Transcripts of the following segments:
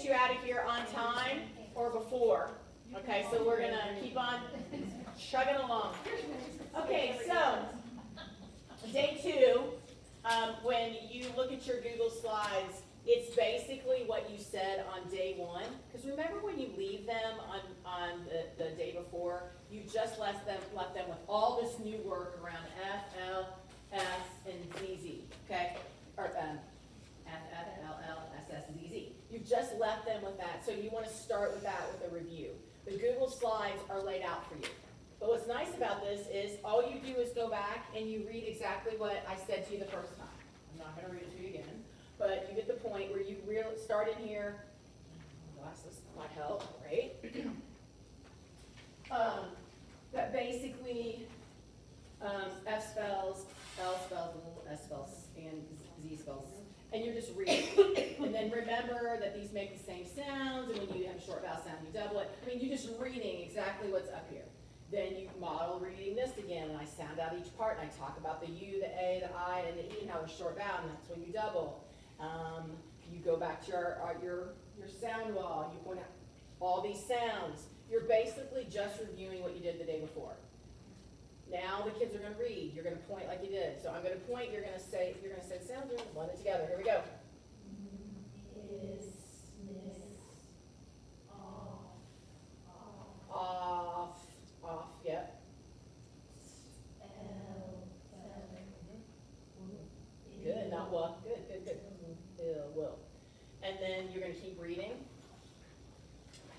you out of here on time or before. Okay, so we're gonna keep on chugging along. Okay, so day 2, when you look at your Google Slides, it's basically what you said on day 1. Because remember when you leave them on the day before, you just left them with all this new work around F, L, S, and ZZ, okay? Or F, F, L, L, S, S, Z, Z. You've just left them with that, so you want to start with that with a review. The Google Slides are laid out for you. But what's nice about this is all you do is go back and you read exactly what I said to you the first time. I'm not going to read it to you again, but you get the point where you really start in here. Glasses might help, right? That basically F spells, L spells, S spells, and Z spells. And you're just reading. And then remember that these make the same sounds, and when you have a short vowel sound, you double it. I mean, you're just reading exactly what's up here. Then you model reading this again, and I sound out each part, and I talk about the U, the A, the I, and the E, and how they're short vowel, and that's when you double. You go back to your sound wall, you point out all these sounds. You're basically just reviewing what you did the day before. Now the kids are going to read. You're going to point like you did. So I'm going to point. You're going to say the sounds. You're going to blend it together. Here we go. Is, miss, off, yep. Good, not what. Good. Will. And then you're going to keep reading.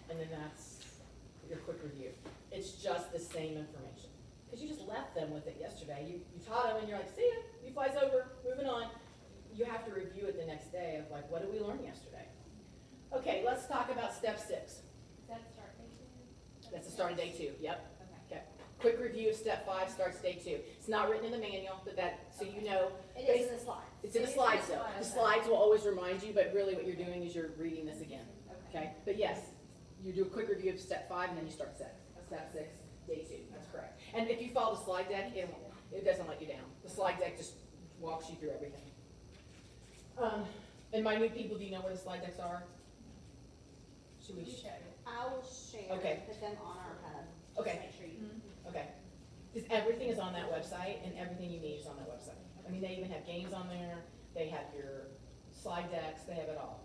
And then that's your quick review. It's just the same information. Because you just left them with it yesterday. You taught them and you're like, see ya, you flies over, moving on. You have to review it the next day of like, what did we learn yesterday? Okay, let's talk about step 6. Does that start day 2? That's the start of day 2, yep. Okay. Quick review of step 5 starts day 2. It's not written in the manual, but so you know. It is in the slides. It's in the slides though. The slides will always remind you, but really what you're doing is you're reading this again. Okay? But yes, you do a quick review of step 5 and then you start step 6, day 2. That's correct. And if you follow the slide deck, it doesn't let you down. The slide deck just walks you through everything. And my new people, do you know where the slide decks are? Should we share it? I will share. Okay. Put them on our hub. Just Okay. Make sure you. Okay. Because everything is on that website, and everything you need is on that website. I mean, they even have games on there. They have your slide decks. They have it all.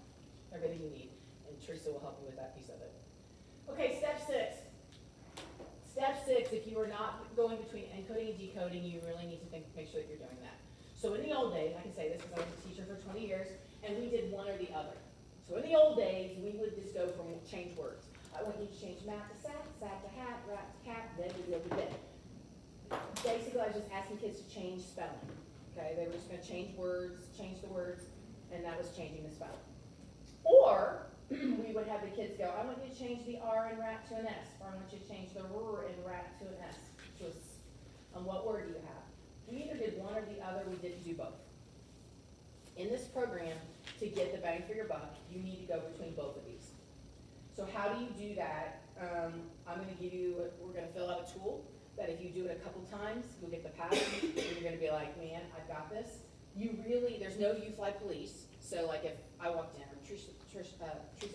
Everything you need. And Teresa will help you with that piece of it. Okay, step 6. Step 6, if you are not going between encoding and decoding, you really need to make sure that you're doing that. So in the old days, I can say this because I was a teacher for 20 years, and we did one or the other. So in the old days, we would just go from change words. I want you to change mat to sat to hat, rat to cat, then we go to bed. Basically, I was just asking kids to change spelling. Okay, they were just going to change the words, and that was changing the spelling. Or we would have the kids go, I want you to change the R in rat to an S, or I want you to change the R in rat to an S. What word do you have? We either did one or the other, we didn't do both. In this program, to get the bang for your buck, you need to go between both of these. So how do you do that? I'm going to give you, we're going to fill out a tool that if you do it a couple times, you'll get the pattern, and you're going to be like, man, I've got this. There's no you fly police. So like if I walked in, or Teresa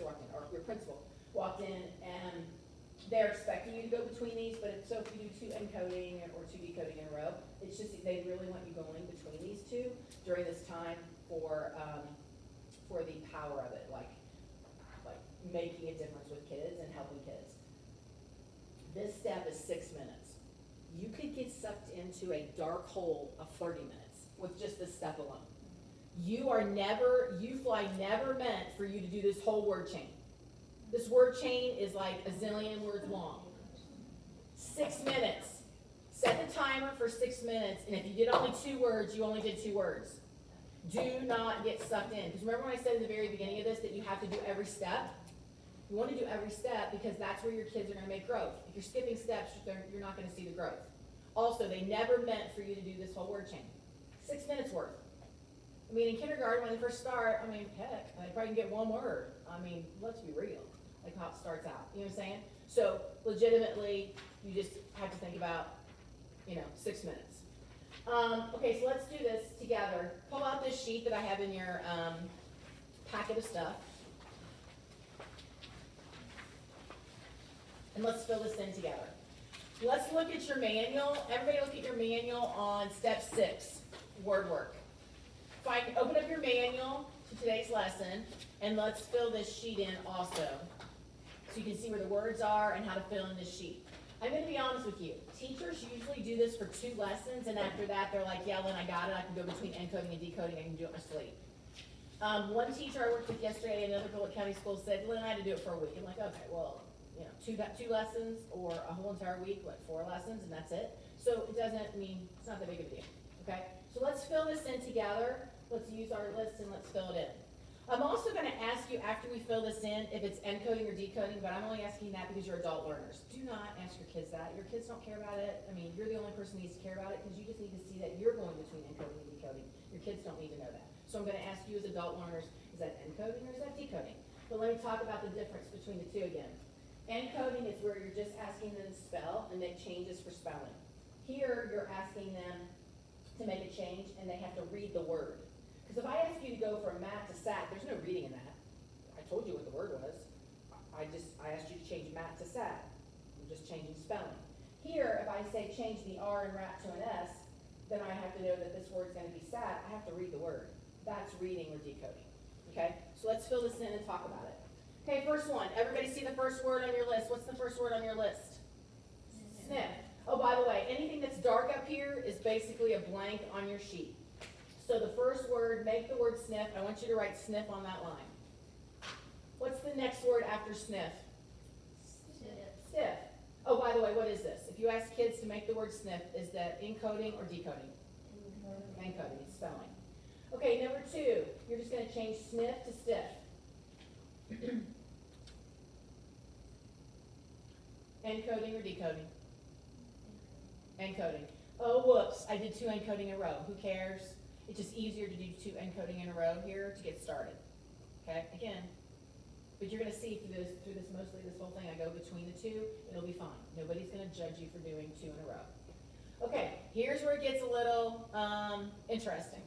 walked in, or your principal walked in, and they're expecting you to go between these, but if you do 2 encoding or 2 decoding in a row, it's just they really want you going between these 2 during this time for the power of it, like making a difference with kids and helping kids. This step is 6 minutes. You could get sucked into a dark hole of 30 minutes with just this step alone. You fly never meant for you to do this whole word chain. This word chain is like a zillion words long. 6 minutes. Set the timer for 6 minutes, and if you did only 2 words, you only did 2 words. Do not get sucked in. Because remember when I said in the very beginning of this that you have to do every step? You want to do every step because that's where your kids are going to make growth. If you're skipping steps, you're not going to see the growth. Also, they never meant for you to do this whole word chain. 6 minutes worth. I mean, in kindergarten, when they first start, heck, they probably can get 1 word. Let's be real. Like how it starts out. You know what I'm saying? So, legitimately, you just have to think about, 6 minutes. Okay, so let's do this together. Pull out this sheet that I have in your packet of stuff. And let's fill this in together. Let's look at your manual. Everybody look at your manual on step 6, word work. Open up your manual to today's lesson, and let's fill this sheet in also. So you can see where the words are and how to fill in this sheet. I'm gonna be honest with you. Teachers usually do this for 2 lessons, and after that, they're like, yeah, Lynn, I got it. I can go between encoding and decoding. I can do it in my sleep. One teacher I worked with yesterday at another Bullitt County school said, Lynn, I had to do it for a week. I'm like, okay, well, you know, two lessons or a whole entire week, what, 4 lessons, and that's it. So it doesn't mean, it's not that big of a deal, okay? So let's fill this in together. Let's use our list and let's fill it in. I'm also gonna ask you after we fill this in if it's encoding or decoding, but I'm only asking that because you're adult learners. Do not ask your kids that. Your kids don't care about it. I mean, you're the only person who needs to care about it because you just need to see that you're going between encoding and decoding. Your kids don't need to know that. So I'm gonna ask you as adult learners, is that encoding or is that decoding? But let me talk about the difference between the two again. Encoding is where you're just asking them to spell and make changes for spelling. Here, you're asking them to make a change and they have to read the word. Because if I ask you to go from mat to sat, there's no reading in that. I told you what the word was. I asked you to change mat to sat. I'm just changing spelling. Here, if I say change the R in rat to an S, then I have to know that this word's gonna be sat. I have to read the word. That's reading or decoding. Okay? So let's fill this in and talk about it. Okay, first one. Everybody see the first word on your list. What's the first word on your list? Sniff. Oh, by the way, anything that's dark up here is basically a blank on your sheet. So the first word, make the word sniff. I want you to write sniff on that line. What's the next word after sniff? Stiff. Oh, by the way, what is this? If you ask kids to make the word sniff, is that encoding or decoding? Encoding, it's spelling. Okay, number 2, you're just gonna change sniff to stiff. Encoding or decoding? Encoding. Oh, whoops, I did 2 encoding in a row. Who cares? It's just easier to do 2 encoding in a row here to get started. Okay, again. But you're gonna see through this mostly this whole thing, I go between the 2, it'll be fine. Nobody's gonna judge you for doing 2 in a row. Okay, here's where it gets a little interesting.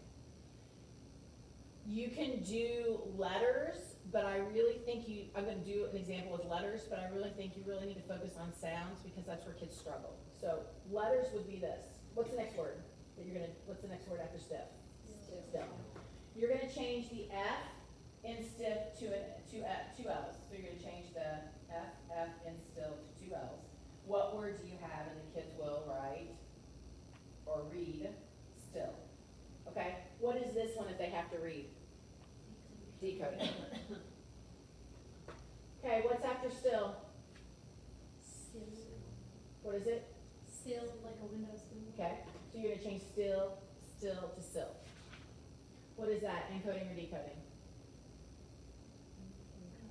You can do letters, but I really think I'm gonna do an example with letters, but I really think you really need to focus on sounds because that's where kids struggle. So letters would be this. What's the next word what's the next word after stiff? Still. You're gonna change the F in stiff to 2 L's. So you're gonna change the F in still to 2 L's. What word do you have? And the kids will write or read still. Okay? What is this one if they have to read? Decoding. Okay, what's after still? What is it? Still, like a window sill. Okay, so you're gonna change still to still. What is that, encoding or decoding?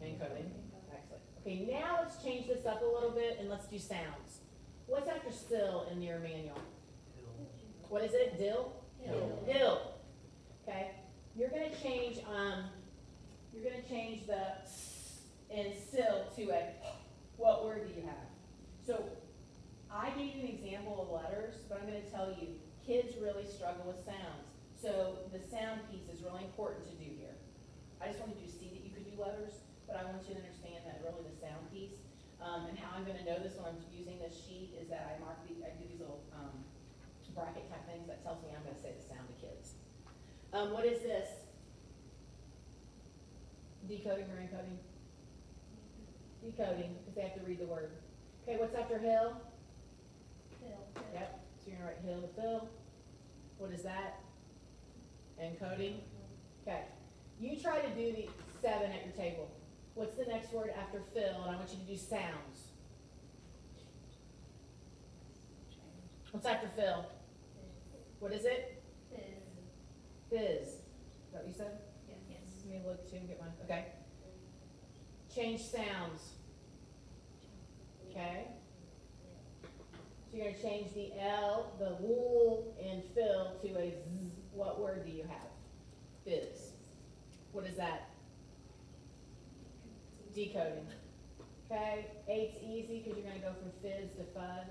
Encoding, excellent. Okay, now let's change this up a little bit and let's do sounds. What's after still in your manual? What is it, dill? Hill. Okay, you're gonna change the s in still to a, what word do you have? So, I gave you an example of letters, but I'm gonna tell you, kids really struggle with sounds. So the sound piece is really important to do here. I just wanted you to see that you could do letters, but I want you to understand that really the sound piece, and how I'm gonna know this when I'm using this sheet is that I do these little bracket type things that tells me I'm gonna say the sound to kids. What is this? Decoding or encoding? Decoding, because they have to read the word. Okay, what's after hill? Yep, so you're gonna write hill to fill. What is that? Encoding. Okay, you try to do the 7 at your table. What's the next word after fill? And I want you to do sounds. What's after fill? What is it? Fizz. Is that what you said? Yes. Let me look too and get mine. Okay. Change sounds. Okay. So you're gonna change the L, the wool in fill to a Z. What word do you have? Fizz. What is that? Decoding. Okay. 8's easy because you're gonna go from fizz to fuzz.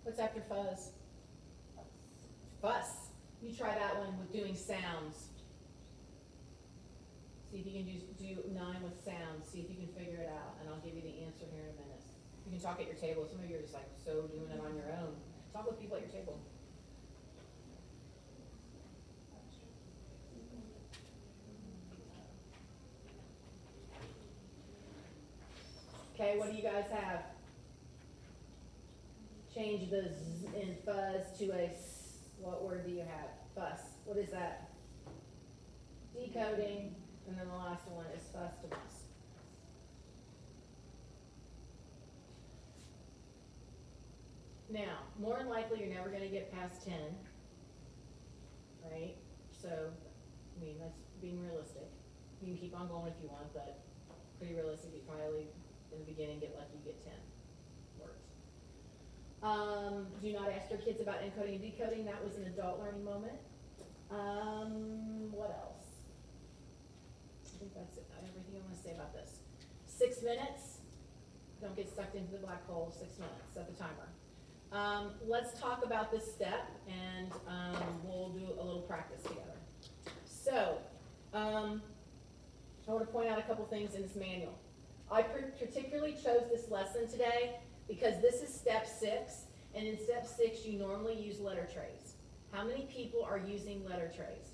What's after fuzz? Fuss. You try that one with doing sounds. See if you can do 9 with sound, see if you can figure it out, and I'll give you the answer here in a minute. You can talk at your table, some of you are just like so doing it on your own. Talk with people at your table. Okay, what do you guys have? Change the z in fuzz to a s. What word do you have? Fuss. What is that? Decoding. And then the last one is fuss to fuss. Now, more than likely, you're never gonna get past 10. Right? So, I mean, that's being realistic. You can keep on going if you want, but pretty realistic, you probably, in the beginning, get lucky, you get 10 words. Do not ask your kids about encoding and decoding. That was an adult learning moment. What else? I think that's everything I want to say about this. 6 minutes. Don't get sucked into the black hole. 6 minutes. Set the timer. Let's talk about this step, and we'll do a little practice together. So, I want to point out a couple things in this manual. I particularly chose this lesson today because this is step 6, and in step 6 you normally use letter trays. How many people are using letter trays?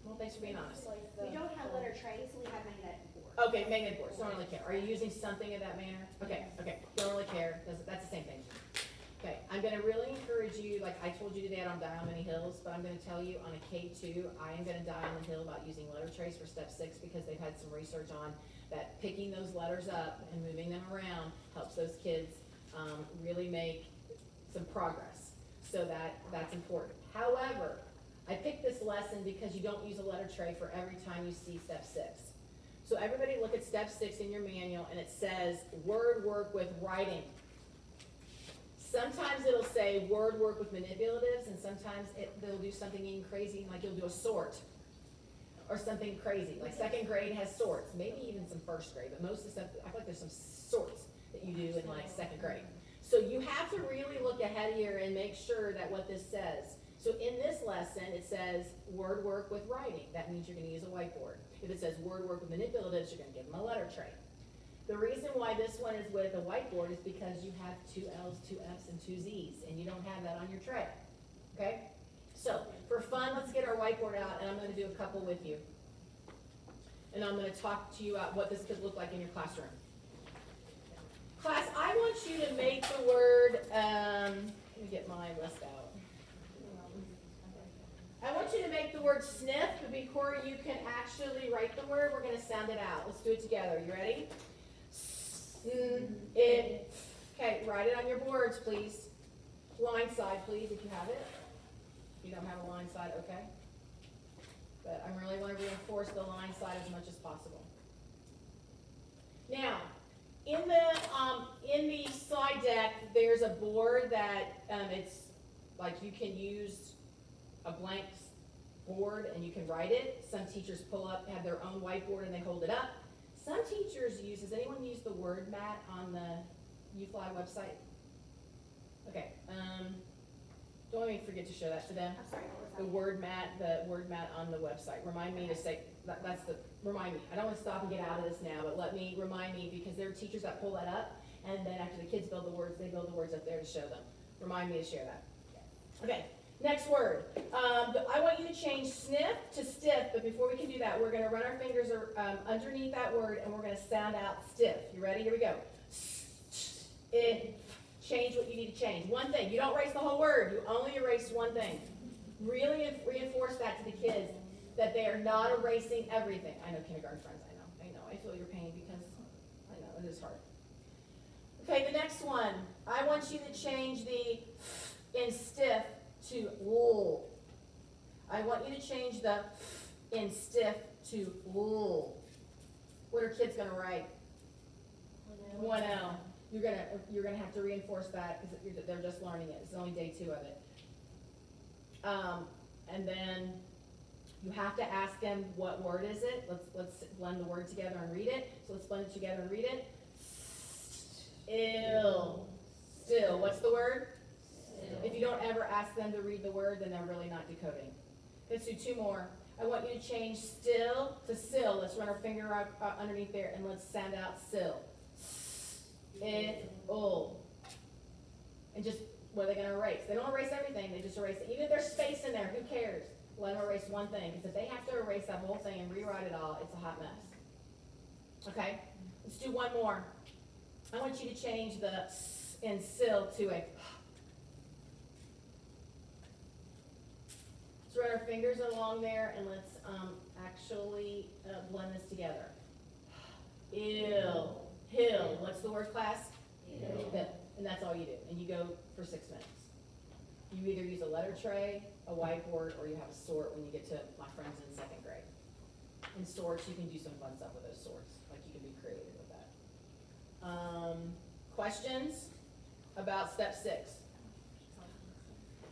Well, thanks for being honest. We don't have letter trays, we have magnetic boards. Okay, magnet boards, don't really care. Are you using something of that manner? Okay, don't really care, that's the same thing. Okay, I'm gonna really encourage you, like I told you today, I don't die on many hills, but I'm gonna tell you on a K-2, I am gonna die on the hill about using letter trays for step 6 because they've had some research on that picking those letters up and moving them around helps those kids really make some progress. So that's important. However, I picked this lesson because you don't use a letter tray for every time you see step 6. So everybody look at step 6 in your manual, and it says word work with writing. Sometimes it'll say word work with manipulatives, and sometimes they'll do something even crazy, like you'll do a sort or something crazy. Like 2nd grade has sorts, maybe even some 1st grade, but most of the stuff, I feel like there's some sorts that you do in like 2nd grade. So you have to really look ahead here and make sure that what this says. So in this lesson, it says word work with writing. That means you're gonna use a whiteboard. If it says word work with manipulatives, you're gonna give them a letter tray. The reason why this one is with a whiteboard is because you have 2 L's, 2 F's, and 2 Z's, and you don't have that on your tray, okay? So, for fun, let's get our whiteboard out, and I'm gonna do a couple with you. And I'm gonna talk to you about what this could look like in your classroom. Class, I want you to make the word, let me get my list out. I want you to make the word sniff, but before you can actually write the word, we're gonna sound it out. Let's do it together. You ready? It. Okay, write it on your boards, please. Line side, please, if you have it. If you don't have a line side, okay. But I really want to reinforce the line side as much as possible. Now, in the slide deck, there's a board that it's like you can use a blank board and you can write it. Some teachers have their own whiteboard and they hold it up. Some teachers has anyone used the word mat on the UFly website? Okay, don't let me forget to show that to them. I'm sorry, what was that? The word mat on the website. Remind me to say, remind me. I don't want to stop and get out of this now, but remind me because there are teachers that pull that up and then after the kids build the words, they build the words up there to show them. Remind me to share that. Okay. Next word. I want you to change sniff to stiff, but before we can do that, we're going to run our fingers underneath that word and we're going to sound out stiff. You ready? Here we go. Change what you need to change. One thing. You don't erase the whole word. You only erase one thing. Really reinforce that to the kids that they are not erasing everything. I know, kindergarten friends. I know. I feel your pain because I know it is hard. Okay, the next one. I want you to change the in stiff to wool. I want you to change the in stiff to wool. What are kids gonna write? 1L. You're gonna have to reinforce that because they're just learning it. It's only day 2 of it. And then you have to ask them what word is it. Let's blend the word together and read it. So let's blend it together and read it. Ill. Still. What's the word? If you don't ever ask them to read the word, then they're really not decoding. Let's do two more. I want you to change still to sill. Let's run our finger up underneath there and let's sound out sill. And just, what are they gonna erase? They don't erase everything, they just erase it. Even if there's space in there, who cares? Let them erase one thing, because if they have to erase that whole thing and rewrite it all, it's a hot mess. Okay? Let's do one more. I want you to change the s in sill to a. Let's run our fingers along there and let's actually blend this together. Ill. Hill. What's the word, class? Hill. And that's all you do. And you go for 6 minutes. You either use a letter tray, a whiteboard, or you have a sort when you get to my friends in 2nd grade. In sorts, you can do some fun stuff with those sorts. Like you can be creative with that. Questions about step 6?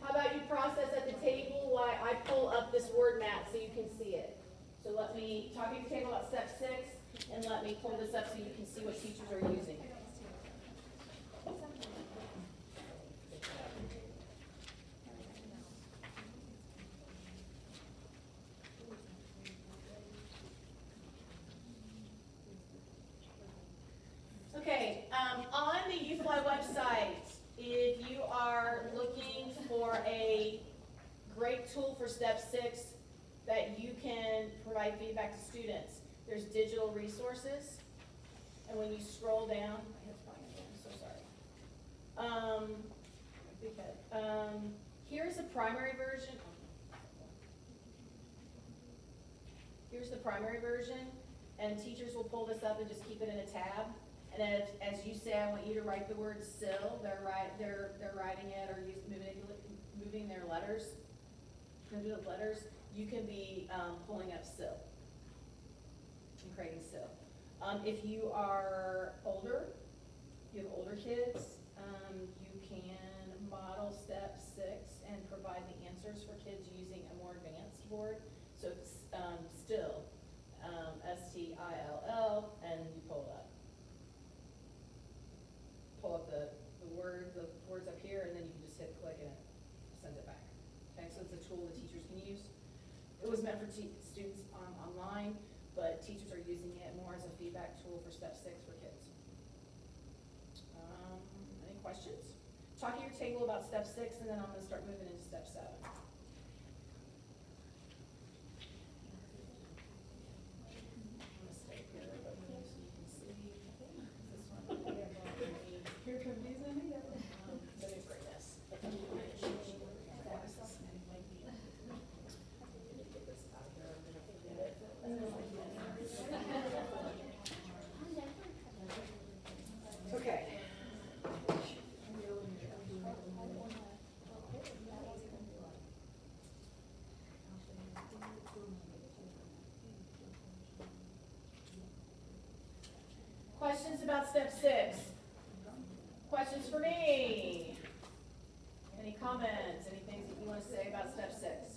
How about you process at the table while I pull up this word map so you can see it? So let me talk at your table about step 6, and let me pull this up so you can see what teachers are using. Okay, on the YouFly website, if you are looking for a great tool for step 6 that you can provide feedback to students, there's digital resources. And when you scroll down, my head's probably in there, I'm so sorry. Big head. Here's the primary version. Here's the primary version, and teachers will pull this up and just keep it in a tab. And then as you say, I want you to write the word sill, they're writing it or moving their letters, you can be pulling up sill and creating sill. If you are older, you have older kids, you can model step 6 and provide the answers for kids using a more advanced board. So it's still, S-T-I-L-L, and you pull it up. Pull up the words up here, and then you can just hit click and it sends it back. Okay, so it's a tool that teachers can use. It was meant for students online, but teachers are using it more as a feedback tool for step 6 for kids. Any questions? Talk at your table about step 6, and then I'm going to start moving into step 7. Here comes these in here. Let me bring this. Get this out of here. Okay. Questions about step 6? Questions for me? Any comments? Any things that you want to say about step 6?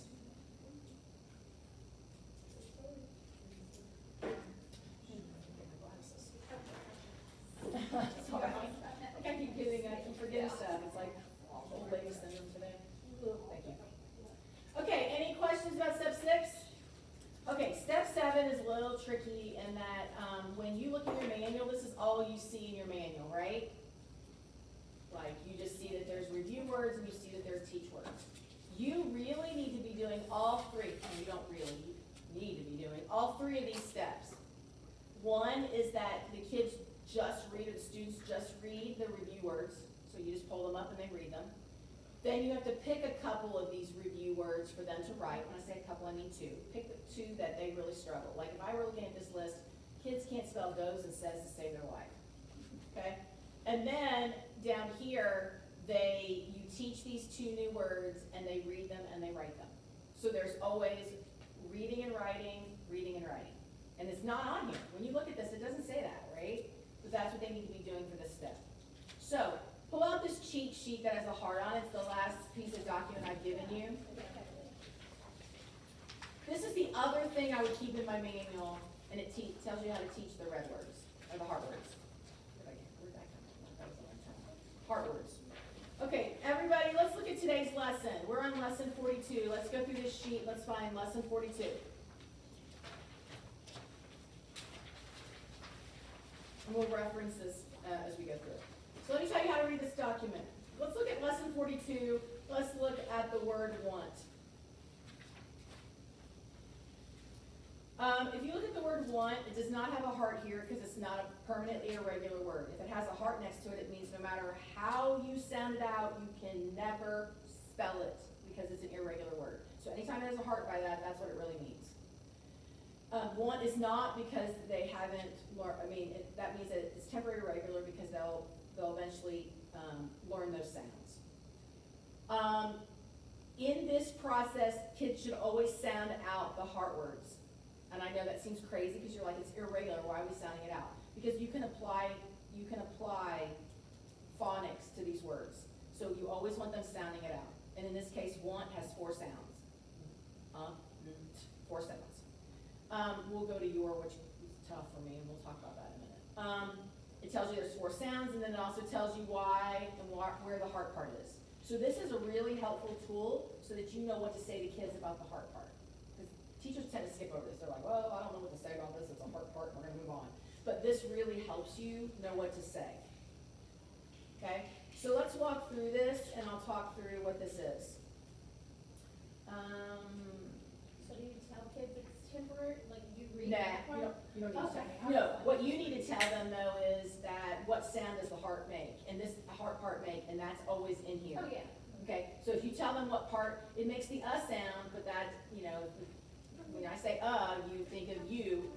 Sorry. I keep getting, I keep forgetting stuff. It's like old lady syndrome today. Thank you. Okay, any questions about step 6? Okay, step 7 is a little tricky in that when you look at your manual, this is all you see in your manual, right? Like, you just see that there's review words and you see that there's teach words. You really need to be doing all 3, and you don't really need to be doing all 3 of these steps. One is that the kids just read, or the students just read the review words, so you just pull them up and they read them. Then you have to pick a couple of these review words for them to write. When I say a couple, I mean 2. Pick the 2 that they really struggle. Like if I were looking at this list, kids can't spell goes and says to save their life. Okay? And then down here, you teach these 2 new words and they read them and they write them. So there's always reading and writing, reading and writing. And it's not on here. When you look at this, it doesn't say that, right? But that's what they need to be doing for this step. So pull out this cheat sheet that has a heart on it. It's the last piece of document I've given you. This is the other thing I would keep in my manual, and it tells you how to teach the red words, or the heart words. Where'd that come from? That was a long time. Heart words. Okay, everybody, let's look at today's lesson. We're on lesson 42. 42. Let's go through this sheet. Let's find lesson 42. And we'll reference this as we go through it. So let me tell you how to read this document. Let's look at lesson 42. Let's look at the word want. If you look at the word want, it does not have a heart here because it's not a permanently irregular word. If it has a heart next to it, it means no matter how you sound it out, you can never spell it because it's an irregular word. So anytime there's a heart by that, that's what it really means. Want is not because they haven't learned, that means that it's temporary irregular because they'll eventually learn those sounds. In this process, kids should always sound out the heart words. And I know that seems crazy because you're like, it's irregular, why are we sounding it out? Because you can apply phonics to these words. So you always want them sounding it out. And in this case, want has 4 sounds. 4 sounds. We'll go to your, which is tough for me, and we'll talk about that in a minute. It tells you there's 4 sounds, and then it also tells you why and where the heart part is. So this is a really helpful tool so that you know what to say to kids about the heart part. Teachers tend to skip over this. They're like, well, I don't know what to say about this. It's a heart part, and we're going to move on. But this really helps you know what to say. Okay? So let's walk through this, and I'll talk through what this is. So do you tell kids it's temporary, like you read Nah, that part? you don't need Okay, to. all No, right. what you need to tell them, though, is that what sound does the heart make? And this heart part make, and that's always in here. Oh, yeah. Okay? So if you tell them what part, it makes the sound, but that, when I say you think of you.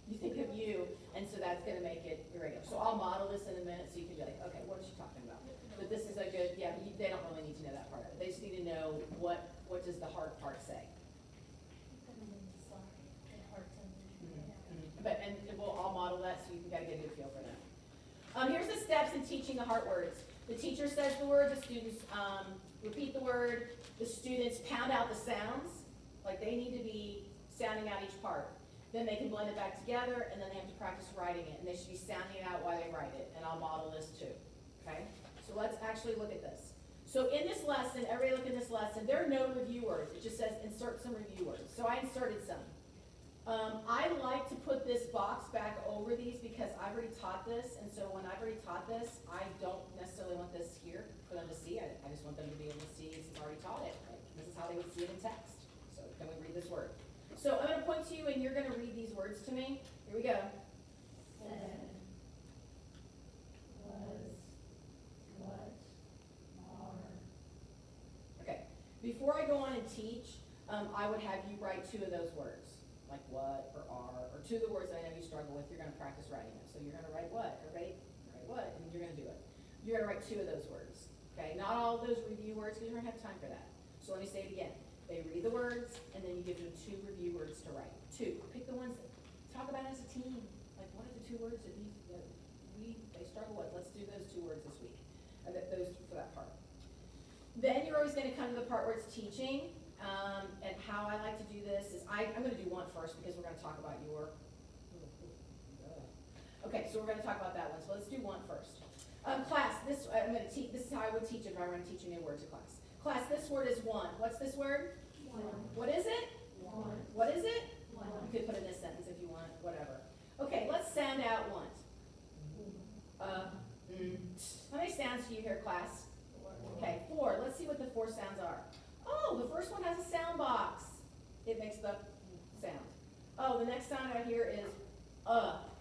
You think of you, and so that's gonna make it irregular. So I'll model this in a minute so you can be like, okay, what is she talking about? But this is a good, but they don't really need to know that part of it. They just need to know what does the heart part say. But, I'll model that so you can get a good feel for that. Here's the steps in teaching the heart words. The teacher says the word, the students repeat the word, the students pound out the sounds. Like they need to be sounding out each part. Then they can blend it back together, and then they have to practice writing it, and they should be sounding it out while they write it, and I'll model this too, okay? So let's actually look at this. So in this lesson, everybody look in this lesson, there are no review words. It just says insert some review words. So I inserted some. I like to put this box back over these because I've already taught this, and so when I've already taught this, I don't necessarily want this here for them to see. I just want them to be able to see since I already taught it. Right? This is how they would see it in text. So can we read this word? So I'm going to point to you, and you're going to read these words to me. Here we go. Said, was, what, are. Okay. Before I go on and teach, I would have you write 2 of those words, like what or are, or 2 of the words that I know you struggle with. You're going to practice writing them. So you're going to write what? Everybody write what? And you're going to do it. You're going to write 2 of those words. Okay. Not all of those review words because you don't have time for that. So let me say it again. They read the words, and then you give them 2 review words to write. 2. Pick the ones that talk about it as a team. Like, what are the 2 words that they struggle with? Let's do those 2 words this week. Those for that part. Then you're always going to come to the part where it's teaching. And how I like to do this is I'm going to do want first because we're going to talk about your. Okay, so we're going to talk about that one. So let's do want first. Class, I'm going to teach. This is how I would teach it if I were going to teach a new word to class. Class, this word is want. What's this word? Want. What is it? Want. What is it? Want. You could put in this sentence if you want, whatever. Okay, let's sound out want. How many sounds do you hear, class? 4. Okay, 4. Let's see what the 4 sounds are. Oh, the first one has a sound box. It makes the sound. Oh, the next sound I hear is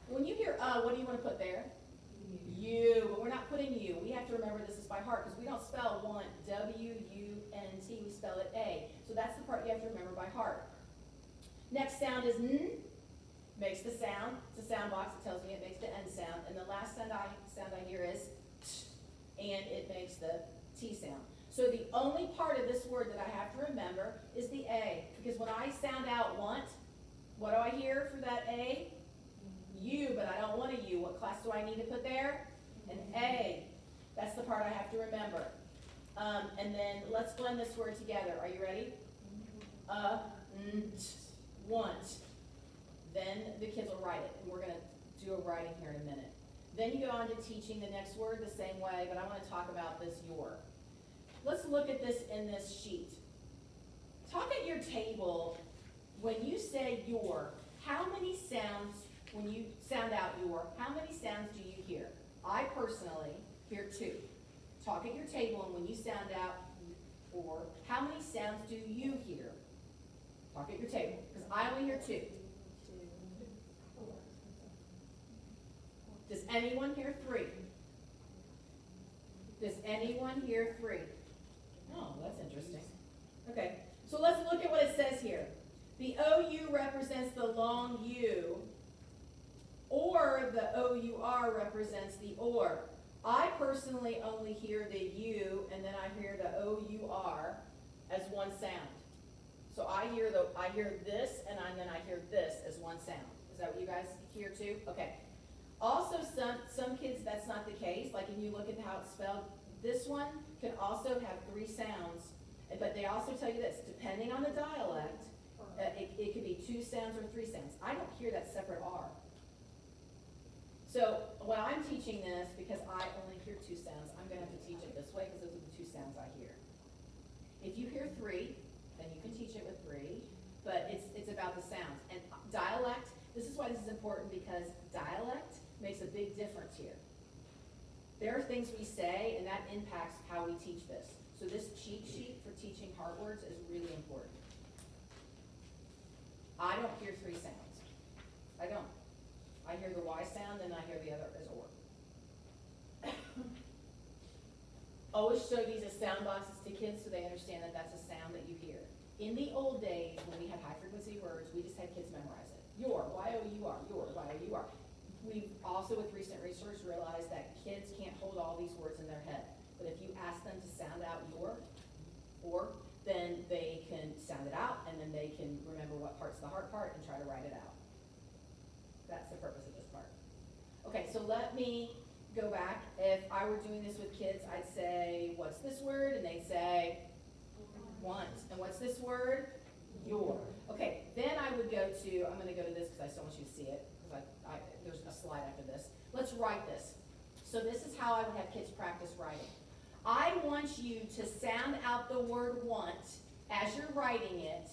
When you hear what do you want to put there? You, but we're not putting you. We have to remember this is by heart because we don't spell want, W-U-N-T, we spell it A. So that's the part you have to remember by heart. Next sound is N, makes the sound. It's a sound box, it tells me it makes the N sound. And the last sound I hear is T, and it makes the T sound. So the only part of this word that I have to remember is the A, because when I sound out want, what do I hear for that A? U, but I don't want a U. What class do I need to put there? An A. That's the part I have to remember. And then let's blend this word together. Are you ready? Want. Then the kids will write it, and we're going to do a writing here in a minute. Then you go on to teaching the next word the same way, but I want to talk about this your. Let's look at this in this sheet. talk at your table, when you say your, how many sounds, when you sound out your, how many sounds do you hear? I personally hear 2. Talk at your table, and when you sound out or, how many sounds do you hear? Talk at your table, because I only hear 2. Does anyone hear 3? Does anyone hear 3? Oh, that's interesting. Okay, so let's look at what it says here. The OU represents the long U, or the OUR represents the OR. I personally only hear the U, and then I hear the OUR as one sound. So I hear this, and then I hear this as one sound. Is that what you guys hear too? Okay. Also, some kids, that's not the case. Like if you look at how it's spelled, this one can also have 3 sounds, but they also tell you this, depending on the dialect, it could be 2 sounds or 3 sounds. I don't hear that separate R. So when I'm teaching this, because I only hear 2 sounds, I'm going to have to teach it this way because those are the 2 sounds I hear. If you hear 3, then you can teach it with 3, but it's about the sounds. And dialect, this is why this is important, because dialect makes a big difference here. There are things we say, and that impacts how we teach this. So this cheat sheet for teaching heart words is really important. I don't hear 3 sounds. I don't. I hear the Y sound, and I hear the other as OR. Always show these as sound boxes to kids so they understand that that's a sound that you hear. In the old days, when we had high frequency words, we just had kids memorize it. Your, Y-O-U-R, your, Y-O-U-R. We've also, with recent research, realized that kids can't hold all these words in their head. But if you ask them to sound out your, or, then they can sound it out, and then they can remember what part's the heart part and try to write it out. That's the purpose of this part. Okay, so let me go back. If I were doing this with kids, I'd say, what's this word? And they'd say, want. And what's this word? Your. Okay, then I would go to, I'm going to go to this because I still want you to see it, because there's a slide after this. Let's write this. So this is how I would have kids practice writing. I want you to sound out the word want as you're writing it,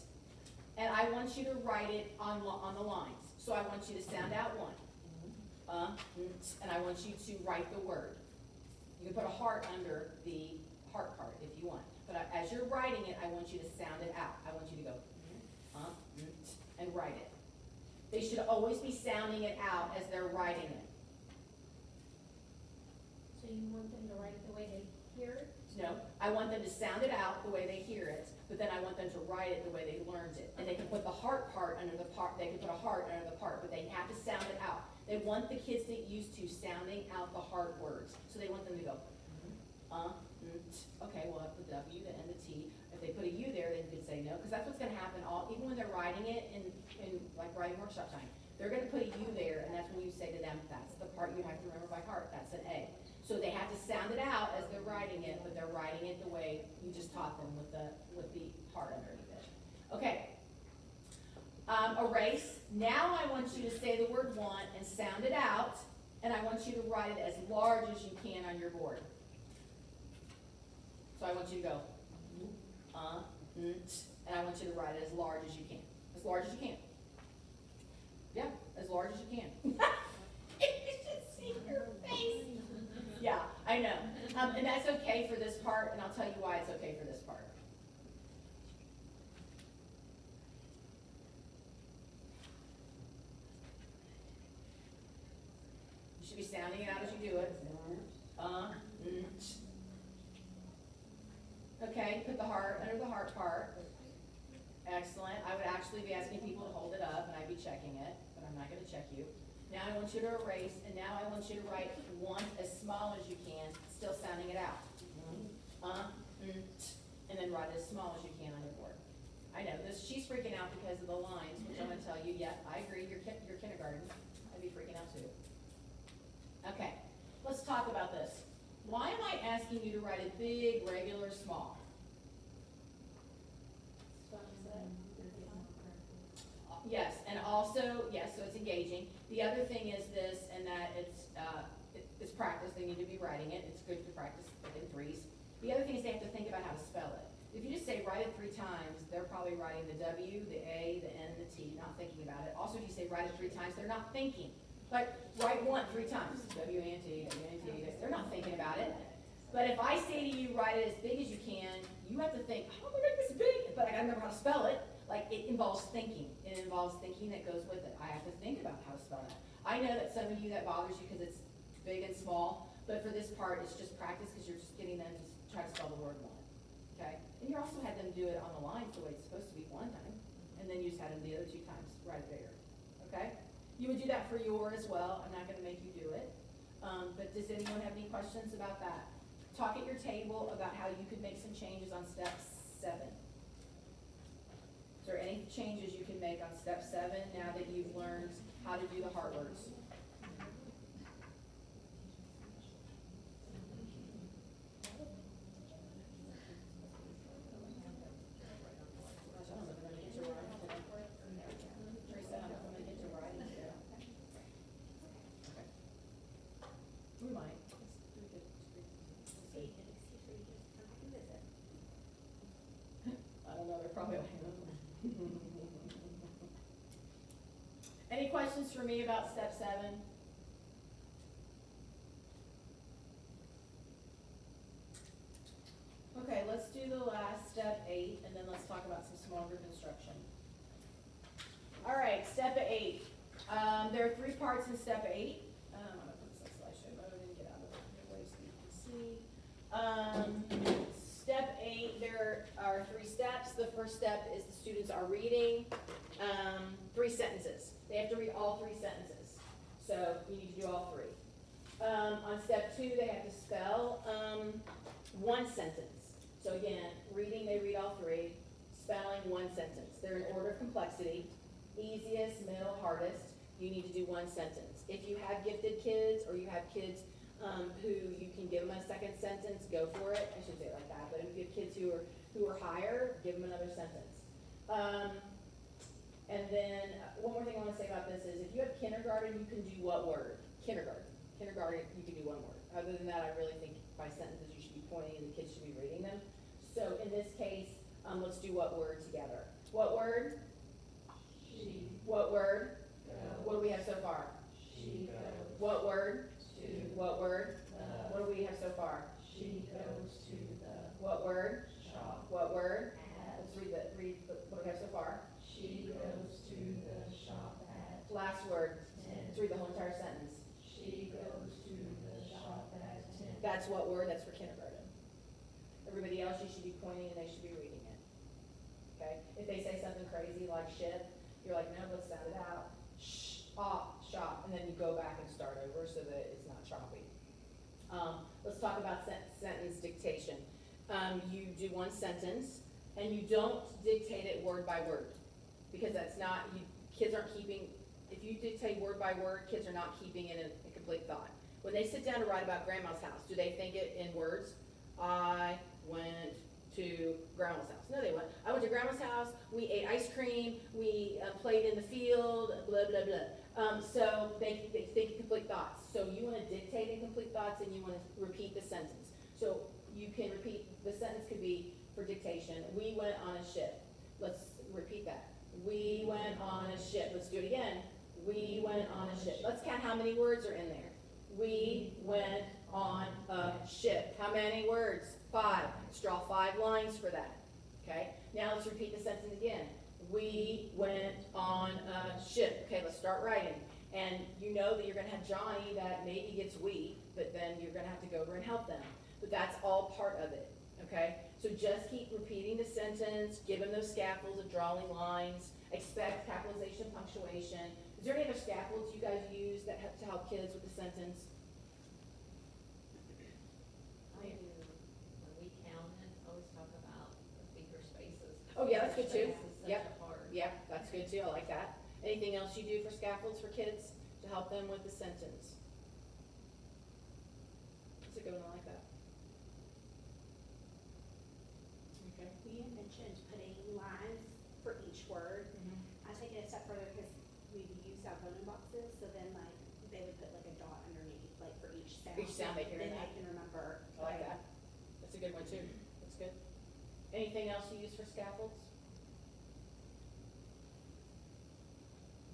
and I want you to write it on the lines. So I want you to sound out one, and I want you to write the word. You can put a heart under the heart part if you want. But as you're writing it, I want you to sound it out. I want you to go, and write it. They should always be sounding it out as they're writing it. So you want them to write it the way they hear it? No, I want them to sound it out the way they hear it, but then I want them to write it the way they learned it. And they can put the heart part under the part, they can put a heart under the part, but they have to sound it out. They want the kids to get used to sounding out the hard words. So they want them to go, okay, well, the W, the N, the T. If they put a U there, then you could say no, because that's what's gonna happen even when they're writing it in like writing workshop time. They're gonna put a U there, and that's when you say to them, that's the part you have to remember by heart, that's an A. So they have to sound it out as they're writing it, but they're writing it the way you just taught them with the heart underneath it. Okay. Erase. Now I want you to say the word want and sound it out, and I want you to write it as large as you can on your board. So I want you to go, and I want you to write it as large as you can. As large as you can. Yeah, as large as you can. You should see your face. Yeah, I know. And that's okay for this part, and I'll tell you why it's okay for this part. You should be sounding it out as you do it. Okay, put the heart under the heart part. Excellent. I would actually be asking people to hold it up, and I'd be checking it, but I'm not going to check you. Now I want you to erase, and now I want you to write want as small as you can, still sounding it out. And then write as small as you can on your board. I know, she's freaking out because of the lines, which I'm going to tell you, yeah, I agree, you're kindergarten. I'd be freaking out too. Okay, let's talk about this. Why am I asking you to write it big, regular, small? Yes, and also, yes, so it's engaging. The other thing is this, and that it's practice. They need to be writing it. It's good to practice in 3s. The other thing is they have to think about how to spell it. If you just say write it 3 times, they're probably writing the W, the A, the N, and the T, not thinking about it. Also, if you say write it 3 times, they're not thinking. Like, write one 3 times, W-A-N-T, W-A-N-T, they're not thinking about it. But if I say to you, write it as big as you can, you have to think, how am I make this big? But I gotta remember how to spell it. Like, it involves thinking. It involves thinking that goes with it. I have to think about how to spell that. I know that some of you, that bothers you because it's big and small, but for this part, it's just practice because you're just getting them to try to spell the word one. Okay? And you also had them do it on the lines the way it's supposed to be one time, and then you just had them the other 2 times, write it bigger. Okay? You would do that for your as well. I'm not gonna make you do it. But does anyone have any questions about that? Talk at your table about how you could make some changes on step 7. Is there any changes you can make on step 7 now that you've learned how to do the heart words? We might. I don't know, they're probably like, any questions for me about step 7? Okay, let's do the last step 8, and then let's talk about some small group instruction. All right, step 8. There are 3 parts in step 8. I'm gonna put this on slideshow mode and get out of the way so you can see. Step 8, there are 3 steps. The first step is the students are reading 3 sentences. They have to read all 3 sentences. So you need to do all 3. On step 2, they have to spell 1 sentence. So again, reading, they read all 3. Spelling, 1 sentence. They're in order of complexity. Easiest, middle, hardest. You need to do 1 sentence. If you have gifted kids or you have kids who you can give them a second sentence, go for it. I should say it like that, but if you have kids who are higher, give them another sentence. And then one more thing I want to say about this is if you have kindergarten, you can do what word? Kindergarten. Kindergarten, you can do 1 word. Other than that, I really think by sentences you should be pointing and the kids should be reading them. So in this case, let's do what word together. What word? She. What word? Go. What do we have so far? She goes. What word? To. What word? The. What do we have so far? She goes to the. What word? Shop. What word? At. Let's read what do we have so far? She goes to the shop at. Last word. 10. Let's read the whole entire sentence. She goes to the shop at 10. That's what word? That's for kindergarten. Everybody else, you should be pointing and they should be reading it. Okay? If they say something crazy like ship, you're like, no, let's sound it out. Shop, and then you go back and start over so that it's not choppy. Let's talk about sentence dictation. You do 1 sentence, and you don't dictate it word by word, because that's not, kids aren't keeping, if you dictate word by word, kids are not keeping it in a complete thought. When they sit down to write about grandma's house, do they think it in words? I went to grandma's house. No, they went. I went to grandma's house, we ate ice cream, we played in the field, blah, blah, blah. So they think in complete thoughts. So you want to dictate in complete thoughts and you want to repeat the sentence. So you can repeat, the sentence could be for dictation, we went on a ship. Let's repeat that. We went on a ship. Let's do it again. We went on a ship. Let's count how many words are in there. We went on a ship. How many words? 5. Let's draw 5 lines for that. Okay? Now let's repeat the sentence again. We went on a ship. Okay, let's start writing. And you know that you're going to have Johnny that maybe gets we, but then you're going to have to go over and help them. But that's all part of it. Okay? So just keep repeating the sentence. Give them those scaffolds of drawing lines. Expect capitalization, punctuation. Is there any other scaffolds you guys use that have to help kids with the sentence? I do, when we count it, always talk about the bigger spaces. Oh, yeah, that's good too. Space is such Yep. a hard. Yeah, that's good too. I like that. Anything else you do for scaffolds for kids to help them with the sentence? That's a good one. I like that. Okay. We had mentioned putting lines for each word. I take it a step further because we've used our phone boxes, so then like they would put like a dot underneath, like for each sound. Each sound they hear in Then that. they can remember. I like that. That's a good one too. That's good. Anything else you use for scaffolds?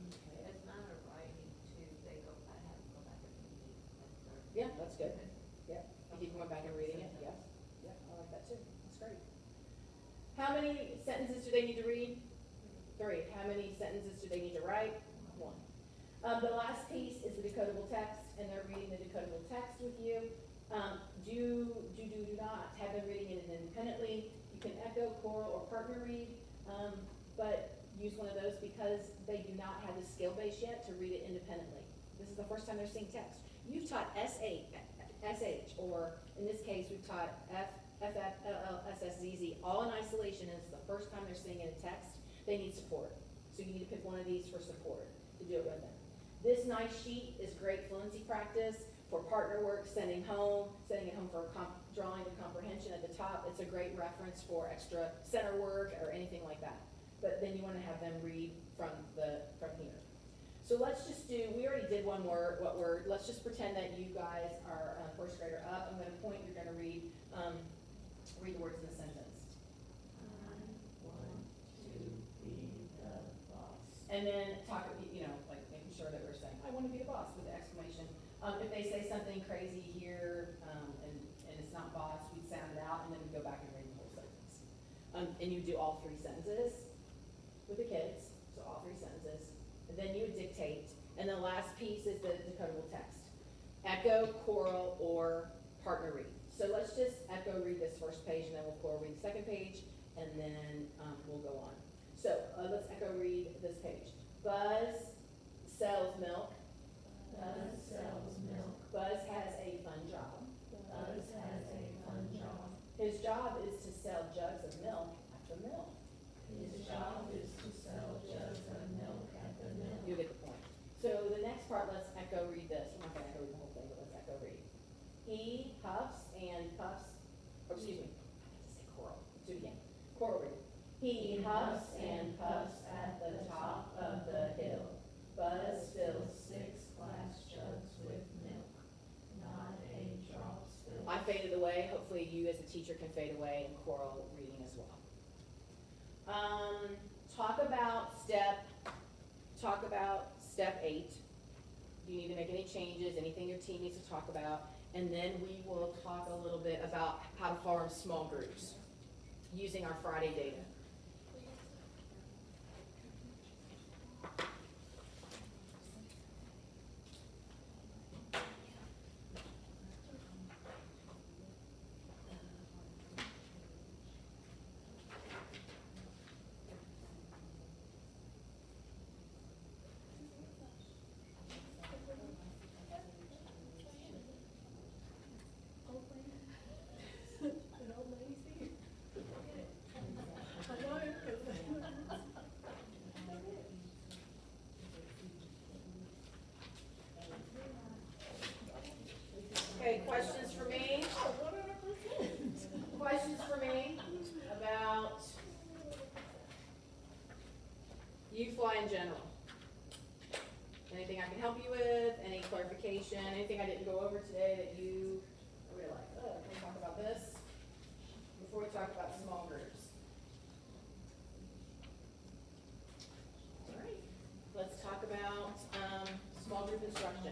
Okay. As a matter of writing too, they go, I have to go back and read it. Yeah, that's good. Yeah, you keep going back and reading it, yes. Yeah, I like that too, that's great. How many sentences do they need to read? 3. How many sentences do they need to write? 1. The last piece is the decodable text, and they're reading the decodable text with you. Do not have them reading it independently. You can echo, choral, or partner read, but use one of those because they do not have the skill base yet to read it independently. This is the first time they're seeing text. You've taught SH, or in this case, we've taught FFLLSSZZ, all in isolation, and it's the first time they're seeing it in text. They need support. So you need to pick one of these for support to do it with them. This nice sheet is great fluency practice for partner work, sending it home for drawing the comprehension at the top. It's a great reference for extra center work or anything like that. But then you want to have them read from here. So let's just do, we already did one word, let's just pretend that you guys are first grader up. I'm going to point, you're going to read the words in the sentence. And then talk, like making sure that we're saying, I want to be the boss with the exclamation. If they say something crazy here, and it's not boss, we'd sound it out, and then we go back and read the whole sentence. And you do all 3 sentences with the kids, so all 3 sentences. And then you would dictate, and the last piece is the decodable text. Echo, choral, or partner read. So let's just echo read this first page, and then we'll choral read the second page, and then we'll go on. So let's echo read this page. Buzz sells milk. Buzz sells milk. Buzz has a fun job. Buzz has a fun job. His job is to sell jugs of milk at the mill. His job is to sell jugs of milk at the mill. You get the point. So the next part, let's echo read this. I'm not gonna echo read the whole thing, but let's echo read. He huffs and puffs, I have to say choral. Let's do it again. Choral read. He huffs and puffs at the top of the hill. Buzz fills 6 glass jugs with milk, not a drop spilled. I faded away. Hopefully you as a teacher can fade away in choral reading as well. Talk about step 8. Do you need to make any changes, anything your team needs to talk about? And then we will talk a little bit about how to form small groups using our Friday data. Okay, questions for me? Questions for me about U-Fly in general? Anything I can help you with? Any clarification? Anything I didn't go over today that you are really like, oh, can we talk about this? Before we talk about small groups. All right, let's talk about small group instruction.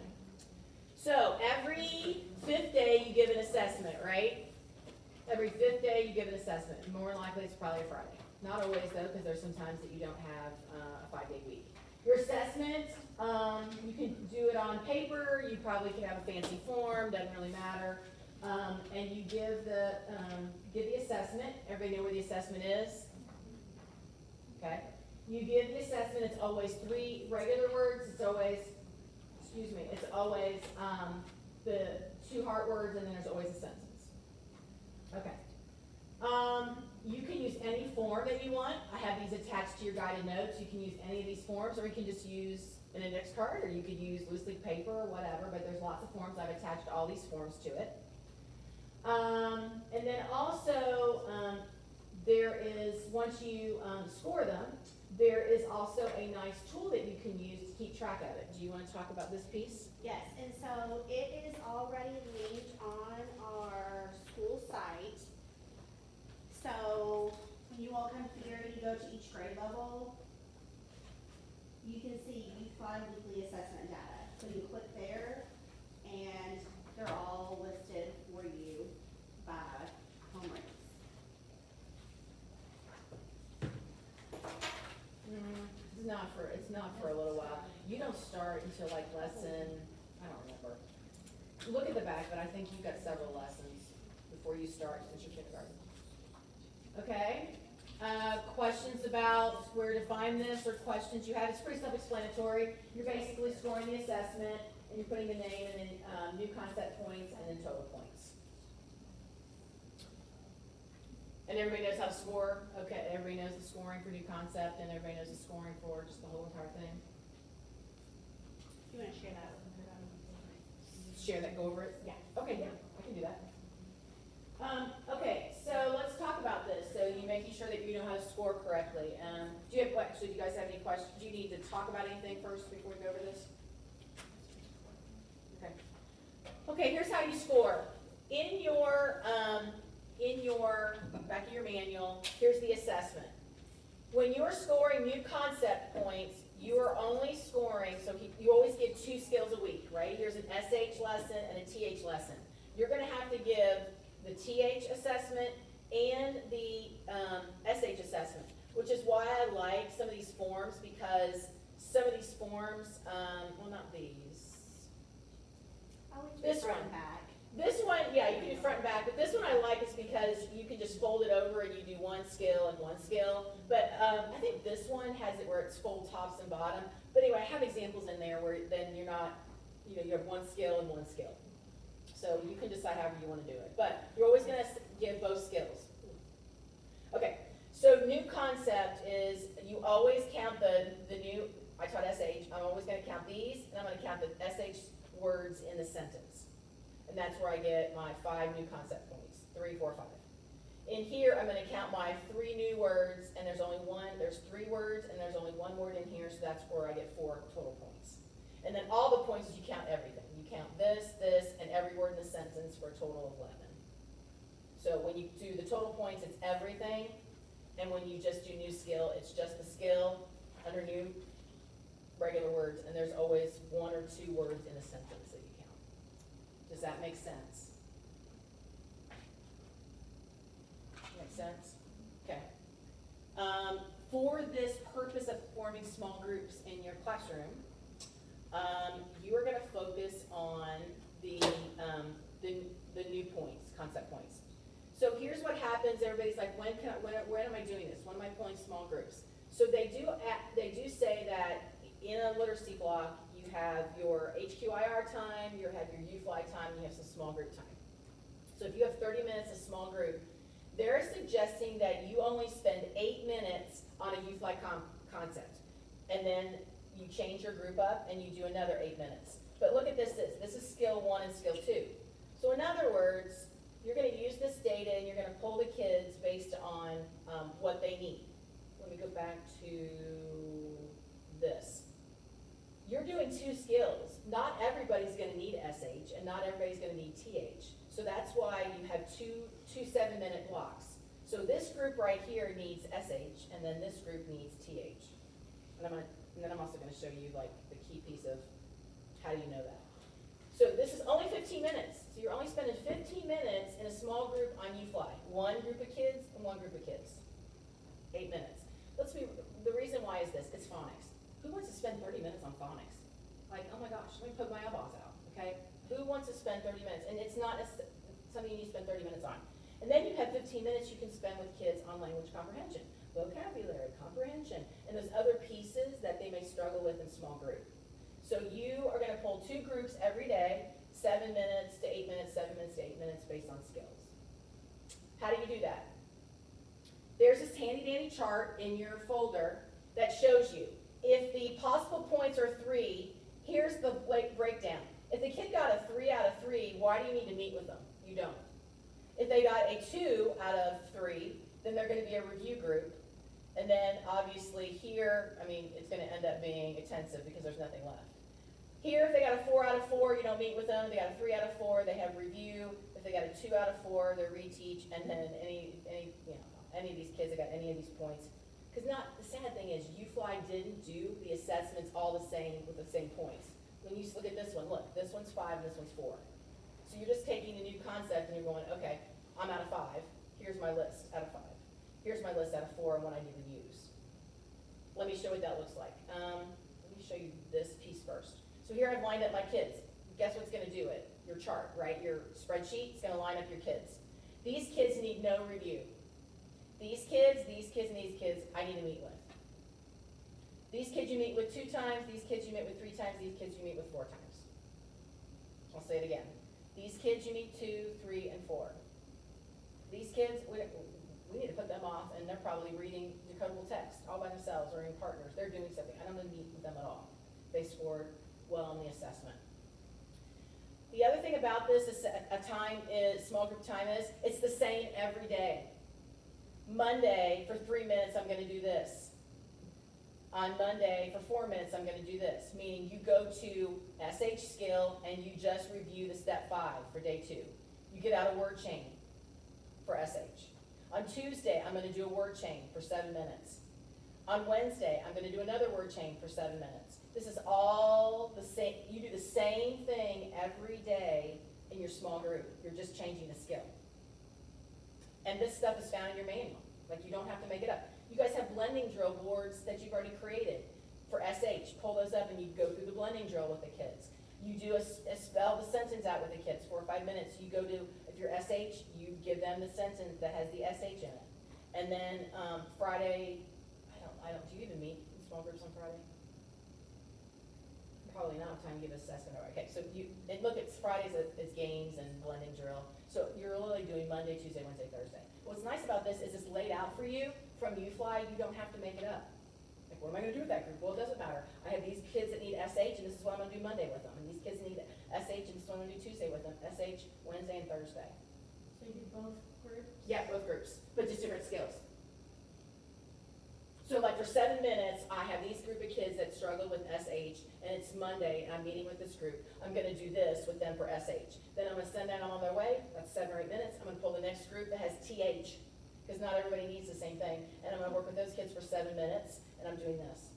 So every 5th day you give an assessment, right? Every 5th day you give an assessment. More than likely it's probably a Friday. Not always though, because there's some times that you don't have a 5-day week. Your assessment, you can do it on paper. You probably could have a fancy form. Doesn't really matter. And you give the assessment. Everybody know where the assessment is? Okay. You give the assessment. It's always 3 regular words. It's always the 2 heart words, and then there's always a sentence. Okay. You can use any form that you want. I have these attached to your guided notes. You can use any of these forms, or you can just use an index card, or you could use loose leaf paper or whatever, but there's lots of forms. I've attached all these forms to it. And then also, there is, once you score them, there is also a nice tool that you can use to keep track of it. Do you want to talk about this piece? Yes, and so it is already linked on our school site. So when you all come here, you go to each grade level, you can see youth fly weekly assessment data. So you click there and they're all listed for you by home rates. It's not for a little while. You don't start until like lesson, I don't remember. Look at the back, but I think you've got several lessons before you start since you're kindergarten. Okay, questions about where to find this or questions you have? It's pretty self-explanatory. You're basically scoring the assessment and you're putting the name and then new concept points and then total points. And everybody knows how to score? Okay, everybody knows the scoring for new concept and everybody knows the scoring for just the whole entire thing? You wanna share that with her? Share that, go over it? Yeah. Okay, yeah, I can do that. Okay, so let's talk about this. So you making sure that you know how to score correctly. Do you have, so do you guys have any questions? Do you need to talk about anything first before we go over this? Okay. Okay, here's how you score. In your back of your manual, here's the assessment. When you're scoring new concept points, you are only scoring, so you always give 2 skills a week, right? Here's an SH lesson and a TH lesson. You're gonna have to give the TH assessment and the SH assessment, which is why I like some of these forms, because some of these forms, well, not these. This Front one. and back. This one, yeah, you can do front and back, but this one I like is because you can just fold it over and you do 1 skill and 1 skill. But I think this one has it where it's fold tops and bottom. But anyway, I have examples in there where then you're not, you have 1 skill and 1 skill. So you can decide however you want to do it. But you're always going to give both skills. Okay, so new concept is you always count the new, I taught SH, I'm always going to count these, and I'm going to count the SH words in the sentence. And that's where I get my 5 new concept points, 3, 4, 5. In here, I'm gonna count my 3 new words, and there's 3 words, and there's only 1 word in here, so that's where I get 4 total points. And then all the points is you count everything. You count this, and every word in the sentence for a total of 11. So when you do the total points, it's everything, and when you just do new skill, it's just the skill under new regular words, and there's always 1 or 2 words in a sentence that you count. Does that make sense? Make sense? Okay. For this purpose of forming small groups in your classroom, you are going to focus on the new points, concept points. So here's what happens. Everybody's like, when am I doing this? When am I pulling small groups? So they do say that in a literacy block, you have your HQIR time, you have your U-Fly time, and you have some small group time. So if you have 30 minutes of small group, they're suggesting that you only spend 8 minutes on a U-Fly concept. And then you change your group up and you do another 8 minutes. But look at this is skill 1 and skill 2. So in other words, you're gonna use this data and you're gonna pull the kids based on what they need. Let me go back to this. You're doing 2 skills. Not everybody's gonna need SH and not everybody's gonna need TH. So that's why you have two 7-minute blocks. So this group right here needs SH and then this group needs TH. And then I'm also gonna show you like the key piece of how do you know that. So this is only 15 minutes. So you're only spending 15 minutes in a small group on U-Fly. 1 group of kids and 1 group of kids. 8 minutes. The reason why is this, it's phonics. Who wants to spend 30 minutes on phonics? Like, oh my gosh, let me poke my eyeballs out, okay? Who wants to spend 30 minutes? And it's not something you need to spend 30 minutes on. And then you have 15 minutes you can spend with kids on language comprehension, vocabulary, comprehension, and those other pieces that they may struggle with in small group. So you are gonna pull 2 groups every day, 7 minutes to 8 minutes, 7 minutes to 8 minutes based on skills. How do you do that? There's this handy dandy chart in your folder that shows you if the possible points are 3, here's the breakdown. If the kid got a 3 out of 3, why do you need to meet with them? You don't. If they got a 2 out of 3, then they're going to be a review group. And then obviously here, I mean, it's going to end up being intensive because there's nothing left. Here, if they got a 4 out of 4, you don't meet with them. They got a 3 out of 4, they have review. If they got a 2 out of 4, they're reteach. And then any any of these kids that got any of these points. Because the sad thing is, UFly didn't do the assessments all the same with the same points. When you look at this one, look, this one's 5, this one's 4. So you're just taking the new concept and you're going, okay, I'm out of 5. Here's my list out of 5. Here's my list out of 4 and what I need to use. Let me show what that looks like. Let me show you this piece first. So here I've lined up my kids. Guess what's gonna do it? Your chart, right? Your spreadsheet is gonna line up your kids. These kids need no review. These kids, and these kids, I need to meet with. These kids you meet with 2 times, these kids you meet with 3 times, these kids you meet with 4 times. I'll say it again. These kids you meet 2, 3, and 4. These kids, we need to put them off, and they're probably reading decodable text all by themselves or in partners. They're doing something. I don't want to meet with them at all. They scored well on the assessment. The other thing about this is small group time is, it's the same every day. Monday, for 3 minutes, I'm going to do this. On Monday, for 4 minutes, I'm going to do this. Meaning you go to SH skill and you just review the step 5 for day 2. You get out a word chain for SH. On Tuesday, I'm going to do a word chain for 7 minutes. On Wednesday, I'm going to do another word chain for 7 minutes. This is all the same. You do the same thing every day in your small group. You're just changing the skill. And this stuff is found in your manual. Like, you don't have to make it up. You guys have blending drill boards that you've already created for SH. Pull those up and you go through the blending drill with the kids. You do a spell the sentence out with the kids, 4 or 5 minutes. You go to, if you're SH, you give them the sentence that has the SH in it. And then Friday, do you even meet in small groups on Friday? Probably not time to give assessment. Okay, so look, it's Fridays, it's games and blending drill. So you're literally doing Monday, Tuesday, Wednesday, Thursday. What's nice about this is it's laid out for you from UFly. You don't have to make it up. Like, what am I going to do with that group? Well, it doesn't matter. I have these kids that need SH, and this is what I'm going to do Monday with them. And these kids need SH, and this is what I'm going to do Tuesday with them. SH, Wednesday, and Thursday. So you do both groups? Yeah, both groups, but just different skills. So like for 7 minutes, I have these group of kids that struggle with SH, and it's Monday, and I'm meeting with this group. I'm gonna do this with them for SH. Then I'm gonna send them on their way, that's 7 or 8 minutes. I'm gonna pull the next group that has TH, because not everybody needs the same thing. And I'm gonna work with those kids for 7 minutes, and I'm doing this.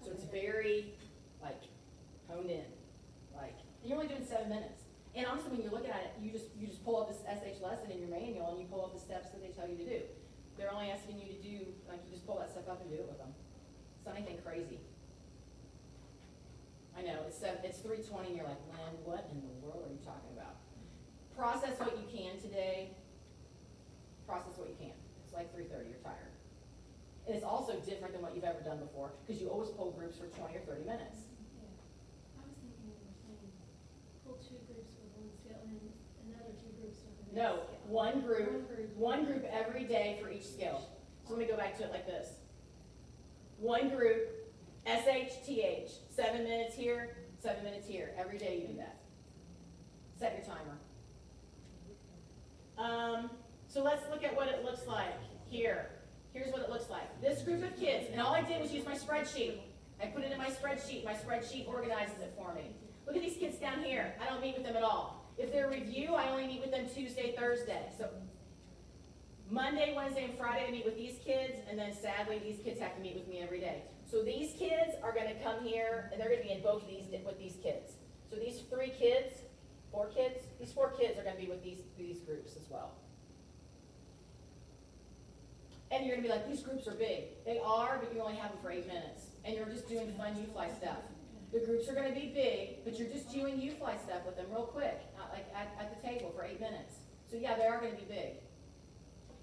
So it's very, like, honed in. Like, you're only doing 7 minutes. And honestly, when you're looking at it, you just pull up this SH lesson in your manual, and you pull up the steps that they tell you to do. They're only asking you to do, like, you just pull that stuff up and do it with them. It's not anything crazy. I know, it's 3:20 and you're like, Lynn, what in the world are you talking about? Process what you can today. Process what you can. It's like 3:30, you're tired. And it's also different than what you've ever done before, because you always pull groups for 20 or 30 minutes. Yeah. I was thinking we were saying, pull 2 groups with one skill and then another 2 groups with the next No, skill. one group every day for each skill. So let me go back to it like this. One group, SH, TH, 7 minutes here, 7 minutes here. Every day you do that. Set your timer. So let's look at what it looks like here. Here's what it looks like. This group of kids, and all I did was use my spreadsheet. I put it in my spreadsheet. My spreadsheet organizes it for me. Look at these kids down here. I don't meet with them at all. If they're review, I only meet with them Tuesday, Thursday. So Monday, Wednesday, and Friday I meet with these kids, and then sadly these kids have to meet with me every day. So these kids are going to come here, and they're going to be in both of these with these kids. So these 3 kids, 4 kids, these 4 kids are going to be with these groups as well. And you're going to be like, these groups are big. They are, but you only have them for 8 minutes. And you're just doing the fun UFly stuff. The groups are going to be big, but you're just doing UFly stuff with them real quick, like at the table for 8 minutes. So yeah, they are going to be big.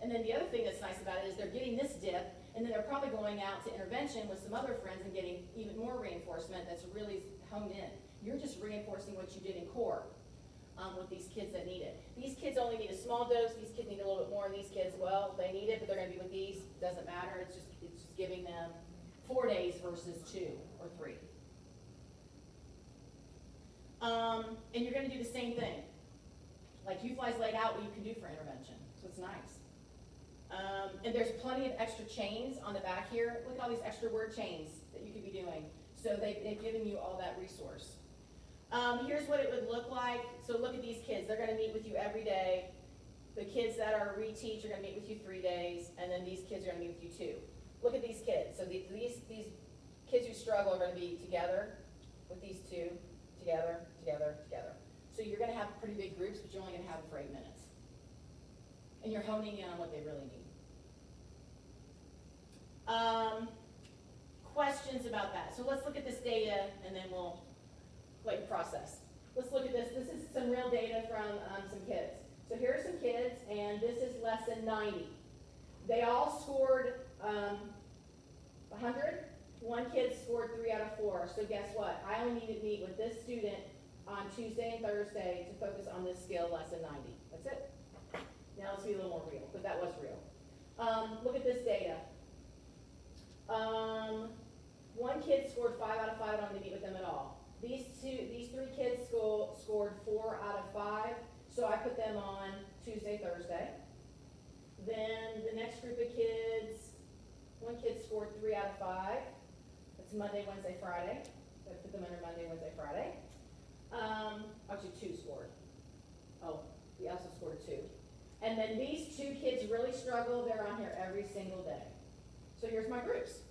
And then the other thing that's nice about it is they're getting this dip, and then they're probably going out to intervention with some other friends and getting even more reinforcement that's really honed in. You're just reinforcing what you did in core with these kids that need it. These kids only need a small dose. These kids need a little bit more. And these kids, well, they need it, but they're going to be with these. Doesn't matter. It's just giving them 4 days versus 2 or 3. And you're going to do the same thing. Like UFly's laid out what you can do for intervention. So it's nice. And there's plenty of extra chains on the back here. Look at all these extra word chains that you could be doing. So they've given you all that resource. Here's what it would look like. So look at these kids. They're going to meet with you every day. The kids that are reteach are gonna meet with you 3 days, and then these kids are gonna meet with you 2. Look at these kids, so these kids who struggle are gonna be together with these 2, together, together, together. So you're gonna have pretty big groups, but you're only gonna have them for 8 minutes. And you're honing in on what they really need. Questions about that? So let's look at this data, and then we'll let you process. Let's look at this. This is some real data from some kids. So here are some kids, and this is lesson 90. They all scored 100. One kid scored 3 out of 4. So guess what? I only need to meet with this student on Tuesday and Thursday to focus on this skill, lesson 90. That's it. Now let's be a little more real, but that was real. Look at this data. One kid scored 5 out of 5. I don't need to meet with them at all. These 3 kids scored 4 out of 5. So I put them on Tuesday, Thursday. Then the next group of kids, one kid scored 3 out of 5. That's Monday, Wednesday, Friday. So I put them under Monday, Wednesday, Friday. Actually 2 scored. Oh, he also scored 2. And then these 2 kids really struggle. They're on here every single day. So here's my groups.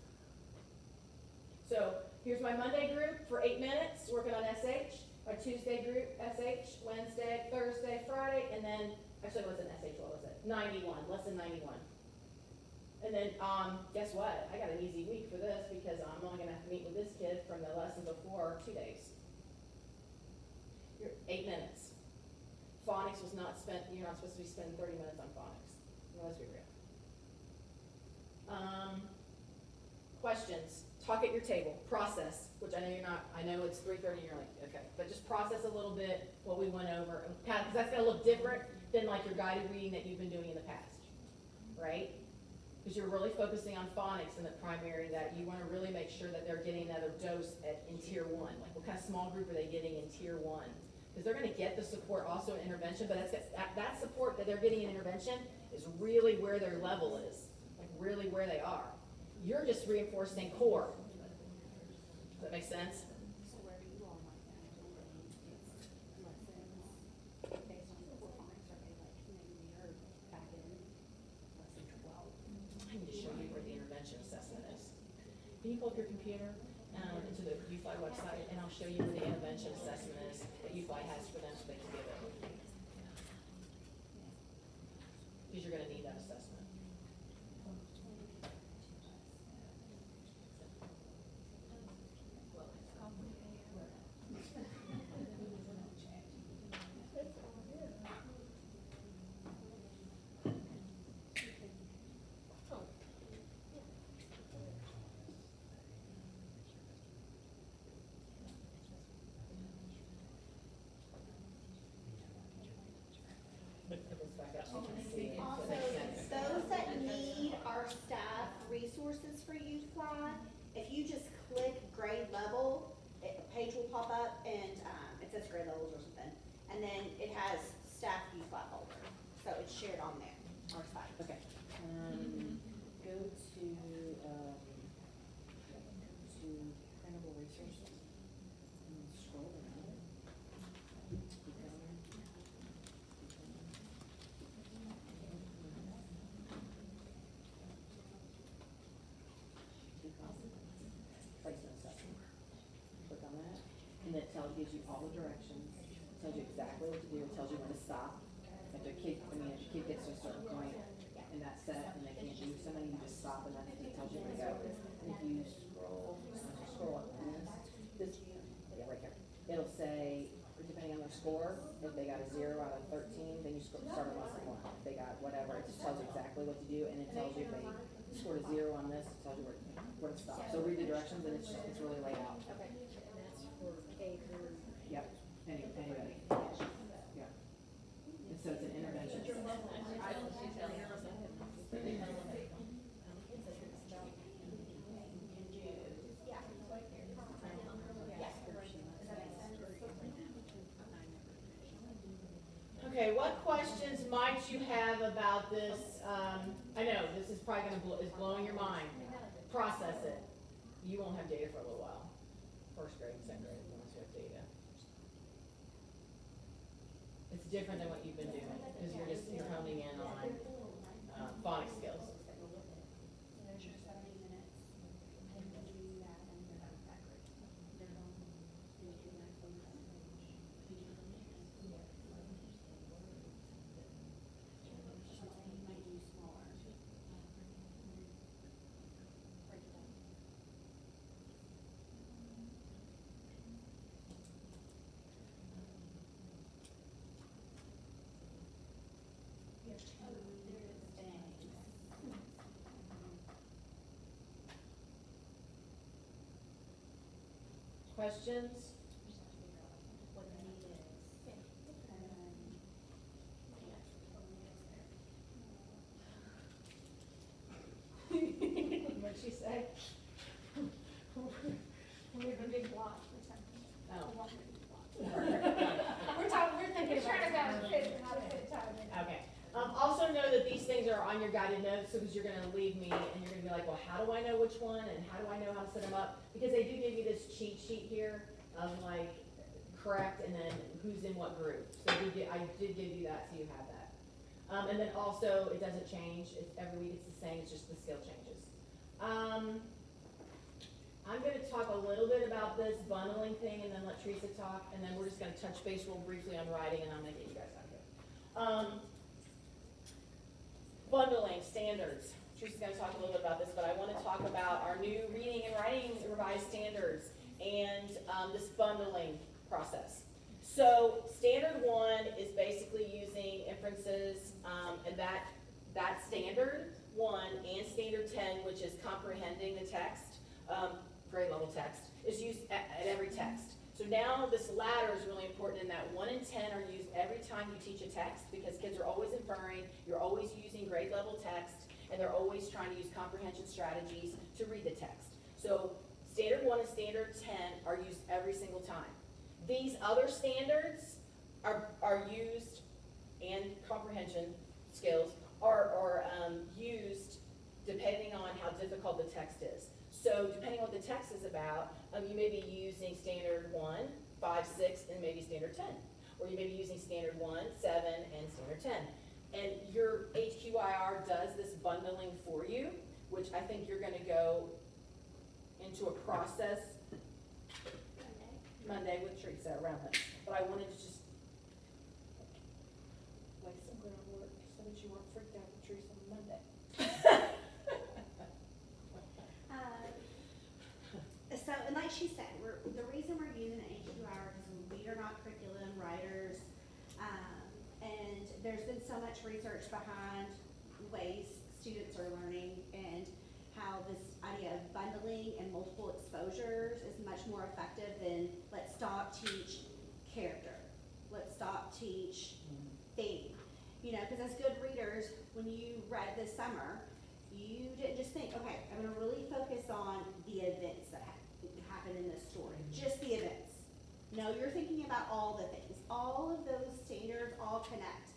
So here's my Monday group for 8 minutes, working on SH. My Tuesday group, SH, Wednesday, Thursday, Friday, and then, actually it wasn't SH, what was it? 91, lesson 91. And then, guess what? I got an easy week for this because I'm only gonna have to meet with this kid from the lesson before 2 days. You're 8 minutes. Phonics was not spent, you're not supposed to be spending 30 minutes on phonics. Let's be real. Questions? Talk at your table, process, which I know you're not, I know it's 3:30, you're like, okay, but just process a little bit what we went over, because that's gonna look different than like your guided reading that you've been doing in the past, right? Because you're really focusing on phonics in the primary, that you wanna really make sure that they're getting another dose in tier 1, like what kind of small group are they getting in tier 1? Because they're gonna get the support also in intervention, but that support that they're getting in intervention is really where their level is, like really where they are. You're just reinforcing core. Does that make sense? So where are you on like that? Lessons based on the core phonics, are they like maybe you're back in lesson 12? I need to show you where the intervention assessment is. Can you pull up your computer into the UFly website, and I'll show you where the intervention assessment is that UFly has for them so they can give it. Because you're gonna need that assessment. Put this back up so you can see it. So Also, it makes sense. those that need our staff resources for Youth Fly, if you just click grade level, a page will pop up and, it says grade levels or something. And then it has staff Youth Fly folder, so it's shared on there, our site. Okay. Go to printable resources and then scroll down. Keep going. Placement assessment. Click on that, and it gives you all the directions, tells you exactly what to do, it tells you when to stop. If the kid, if a kid gets to a certain point in that set and they can't do something, you just stop and it tells you where to go. And if you scroll up this, yeah, right here, it'll say, depending on their score, if they got a 0 out of 13, then you start at lesson 1. If they got whatever, it just tells you exactly what to do, and it tells you if they scored a 0 on this, it tells you where to stop. So read the directions, and it's really laid out. And that's for K-2. Yep, anybody. Yeah. And so it's an intervention. I don't see how you're Okay, what questions might you have about this? I know, this is probably is blowing your mind. Process it. You won't have data for a little while. First grade and second grade, once you have data. It's different than what you've been doing, because you're honing in on, phonics skills. There's your 70 minutes. And then do that and they're done. They're done. Then you do the next one. You might do smaller. Break it down. You have two things. Questions? What the need is. What'd she say? We have a big block for something. Oh. We're thinking We're about trying to how to fit time in. Okay. Also know that these things are on your guided notes, because you're gonna leave me and you're gonna be like, well, how do I know which one and how do I know how to set them up? Because they do give you this cheat sheet here of like correct and then who's in what group. So I did give you that, so you have that. And then also, it doesn't change, it's every week it's the same, it's just the skill changes. I'm gonna talk a little bit about this bundling thing and then let Teresa talk, and then we're just gonna touch base real briefly on writing, and I'm gonna get you guys out of here. Bundling standards. Teresa's gonna talk a little bit about this, but I wanna talk about our new reading and writing revised standards and, this bundling process. So, standard 1 is basically using inferences, and that standard 1 and standard 10, which is comprehending the text, grade level text, is used at every text. So now this latter is really important in that 1 and 10 are used every time you teach a text, because kids are always inferring, you're always using grade level text, and they're always trying to use comprehension strategies to read the text. So standard 1 and standard 10 are used every single time. These other standards are used, and comprehension skills are used depending on how difficult the text is. So depending on what the text is about, you may be using standard 1, 5, 6, and maybe standard 10. Or you may be using standard 1, 7, and standard 10. And your HQIR does this bundling for you, which I think you're gonna go into a process Monday with Teresa around this. But I wanted to just lay some groundwork so that you weren't freaked out with Teresa on Monday. So, and like she said, the reason we're using an HQR is we are not curriculum writers. And there's been so much research behind ways students are learning and how this idea of bundling and multiple exposures is much more effective than let's stop, teach character. Let's stop, teach theme. You know, because as good readers, when you read this summer, you didn't just think, okay, I'm gonna really focus on the events that happen in this story, just the events. No, you're thinking about all the things. All of those standards all connect.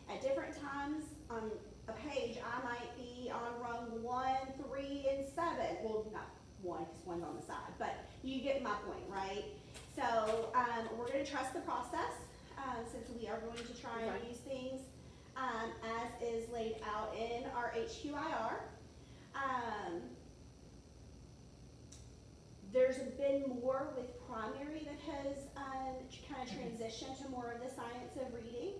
At different times on a page, I might be on rung 1, 3, and 7. Well, not 1, because 1's on the side, but you get my point, right? So we're gonna trust the process, since we are going to try and use things as is laid out in our HQIR. There's been more with primary that has kind of transitioned to more of the science of reading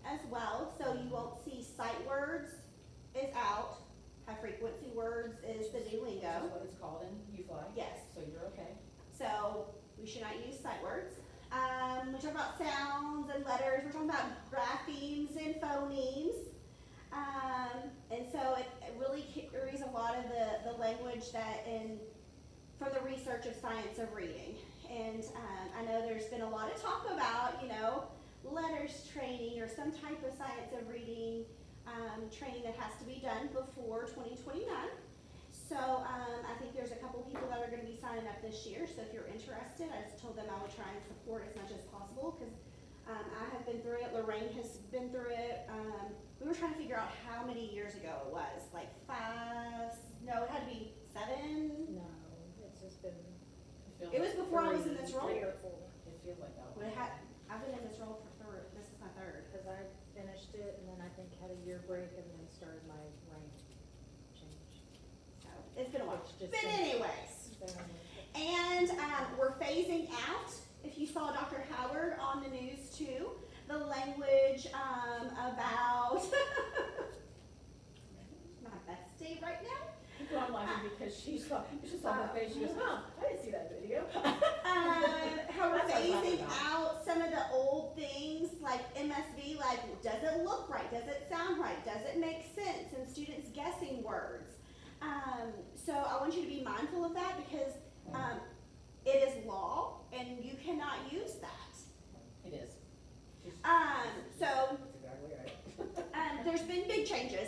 as well. So you won't see sight words is out, high frequency words is the new lingo. That's what it's called in UFly. Yes. So you're okay. So we should not use sight words. We talk about sounds and letters. We're talking about graphemes and phonemes. And so it really carries a lot of the language that from the research of science of reading. And I know there's been a lot of talk about, letters training or some type of science of reading training that has to be done before 2029. So I think there's a couple people that are going to be signing up this year. So if you're interested, I just told them I would try and support as much as possible, because I have been through it. Lorraine has been through it. We were trying to figure out how many years ago it was. Like 5? No, it had to be 7. No, it's just been. It was before I was in this role. 3 or 4. It feels like that. I've been in this role for this is my 3rd. Because break and then started my rank change. So, it's been a while. Which just But says- anyways, and, we're phasing out, if you saw Dr. Howard on the news too, the language, about my best day right now. I'm laughing because she saw her face, she goes, oh, I didn't see that video. How we're That's what I'm talking phasing about. out some of the old things like MSV, like does it look right, does it sound right, does it make sense, and students guessing words. So I want you to be mindful of that because it is law and you cannot use that. It is. So That's exactly right. there's been big changes.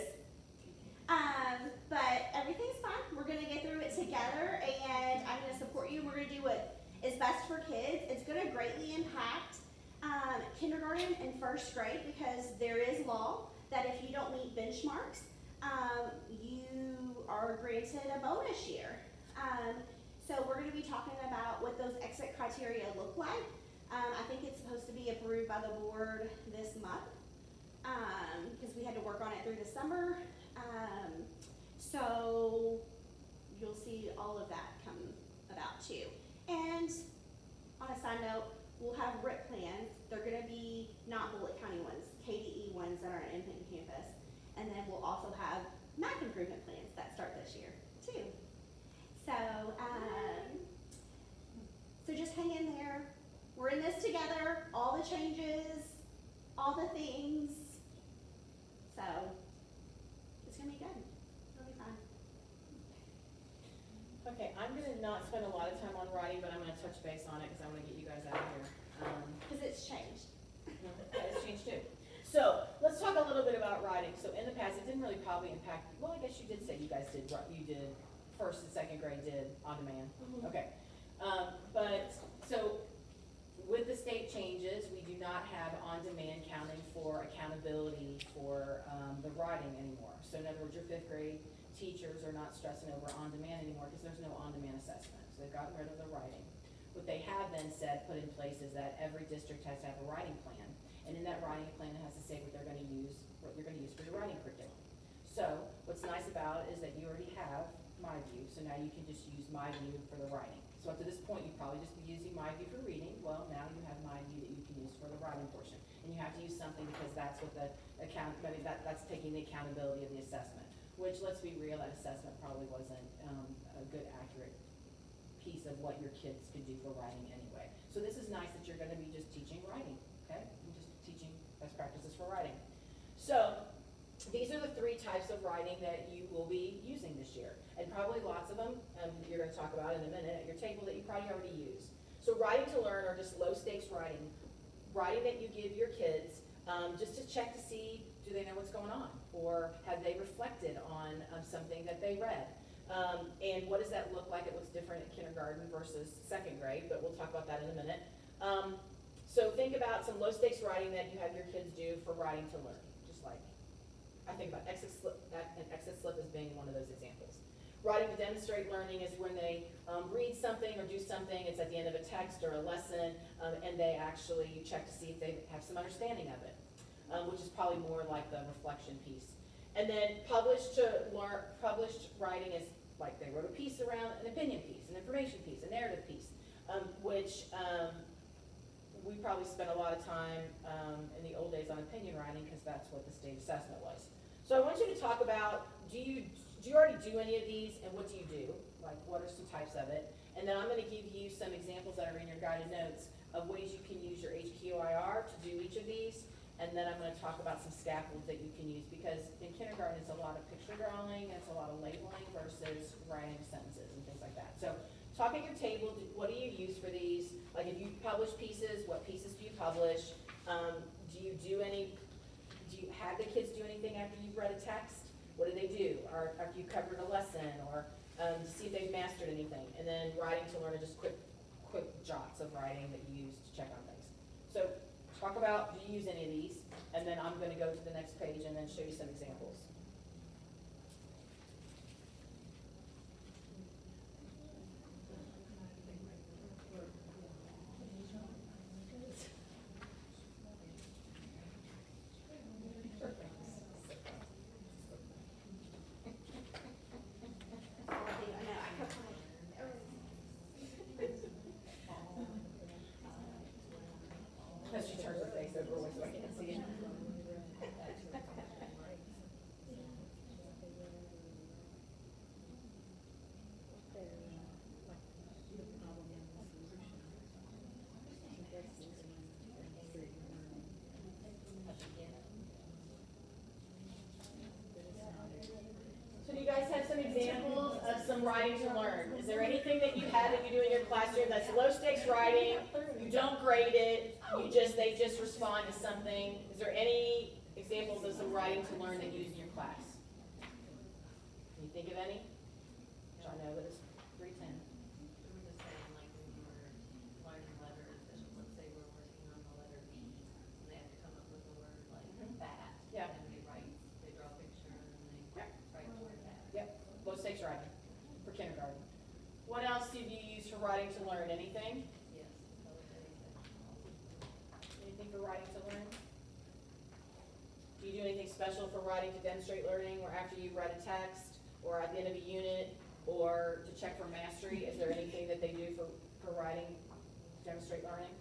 But everything's fine. We're gonna get through it together and I'm gonna support you. We're gonna do what is best for kids. It's gonna greatly impact kindergarten and first grade because there is law that if you don't meet benchmarks, you are granted a bonus year. So we're gonna be talking about what those exit criteria look like. I think it's supposed to be approved by the board this month, because we had to work on it through the summer. So you'll see all of that come about too. And on a side note, we'll have RIP plans. They're gonna be not Bullitt County ones, KDE ones that are on Infinite campus. And then we'll also have math improvement plans that start this year too. So, so just hang in there. We're in this together, all the changes, all the things. So, it's gonna be good. It'll be fun. Okay, I'm gonna not spend a lot of time on writing, but I'm gonna touch base on it because I wanna get you guys out of here. Cause it's changed. It's changed too. So, let's talk a little bit about writing. So in the past, it didn't really probably impact, well, I guess you did say you guys did, you did, first and second grade did on demand. Okay. But, so, with the state changes, we do not have on-demand counting for accountability for the writing anymore. So in other words, your fifth grade teachers are not stressing over on-demand anymore because there's no on-demand assessment. So they've gotten rid of the writing. What they have then said, put in place is that every district has to have a writing plan. And in that writing plan, it has to say what you're gonna use for your writing curriculum. So what's nice about it is that you already have MyView, so now you can just use MyView for the writing. So up to this point, you'd probably just be using MyView for reading. Well, now you have MyView that you can use for the writing portion. And you have to use something because that's what the that's taking the accountability of the assessment. Which, let's be real, that assessment probably wasn't a good, accurate piece of what your kids could do for writing anyway. So this is nice that you're gonna be just teaching writing, okay? And just teaching best practices for writing. So, these are the three types of writing that you will be using this year. And probably lots of them, you're gonna talk about in a minute at your table that you probably already use. So writing to learn are just low stakes writing. Writing that you give your kids, just to check to see, do they know what's going on? Or have they reflected on something that they read? And what does that look like? It looks different at kindergarten versus second grade, but we'll talk about that in a minute. So think about some low stakes writing that you have your kids do for writing to learn. Just like, I think about exit slip as being one of those examples. Writing to demonstrate learning is when they read something or do something, it's at the end of a text or a lesson, and they actually check to see if they have some understanding of it, which is probably more like the reflection piece. And then published writing is like they wrote a piece around an opinion piece, an information piece, a narrative piece, which we probably spent a lot of time in the old days on opinion writing because that's what the state assessment was. So I want you to talk about, do you already do any of these and what do you do? Like what are some types of it? And then I'm gonna give you some examples that are in your guided notes of ways you can use your HQIR to do each of these. And then I'm gonna talk about some scaffolds that you can use because in kindergarten it's a lot of picture drawing, and it's a lot of labeling versus writing sentences and things like that. So talk at your table, what do you use for these? Like if you publish pieces, what pieces do you publish? Do you have the kids do anything after you've read a text? What do they do? Or after you covered a lesson, or to see if they've mastered anything? And then writing to learn are just quick jots of writing that you use to check on things. So talk about, do you use any of these? And then I'm gonna go to the next page and then show you some examples. writing to learn. Is there anything that you have that you do in your classroom that's low stakes writing? You don't grade it, they just respond to something. Is there any examples of some writing to learn that you use in your class? Can you think of any? Which I know that it's 310. We were just saying, like, when you were learning letters, and let's say we're working on the letter B, and they have to come up with a word like bat. Yeah. And they draw a picture, and then they Yeah. write the word bat. Yep, low stakes writing for kindergarten. What else did you use for writing to learn? Anything? Yes, that was anything. Anything for writing to learn? Do you do anything special for writing to demonstrate learning, or after you've read a text, or at the end of a unit, or to check for mastery? Is there anything that they do for writing to demonstrate learning?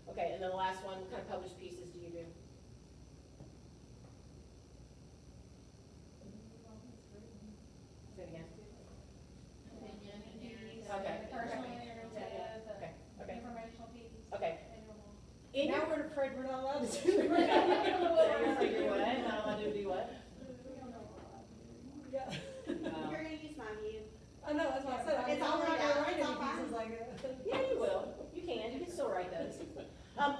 Okay, and then the last one, what kind of published pieces do you do? Say it again. Okay. Personal narrative, Okay, okay, informational pieces. okay. Annual. In your, Now we're afraid we're not allowed to do you're it. afraid you're what? Not allowed to do what? Yeah. You're gonna use my view. I know, that's what I said. I'm It's not all gonna right out. write It's any all fine. pieces like that. Yeah, you will. You can still write those.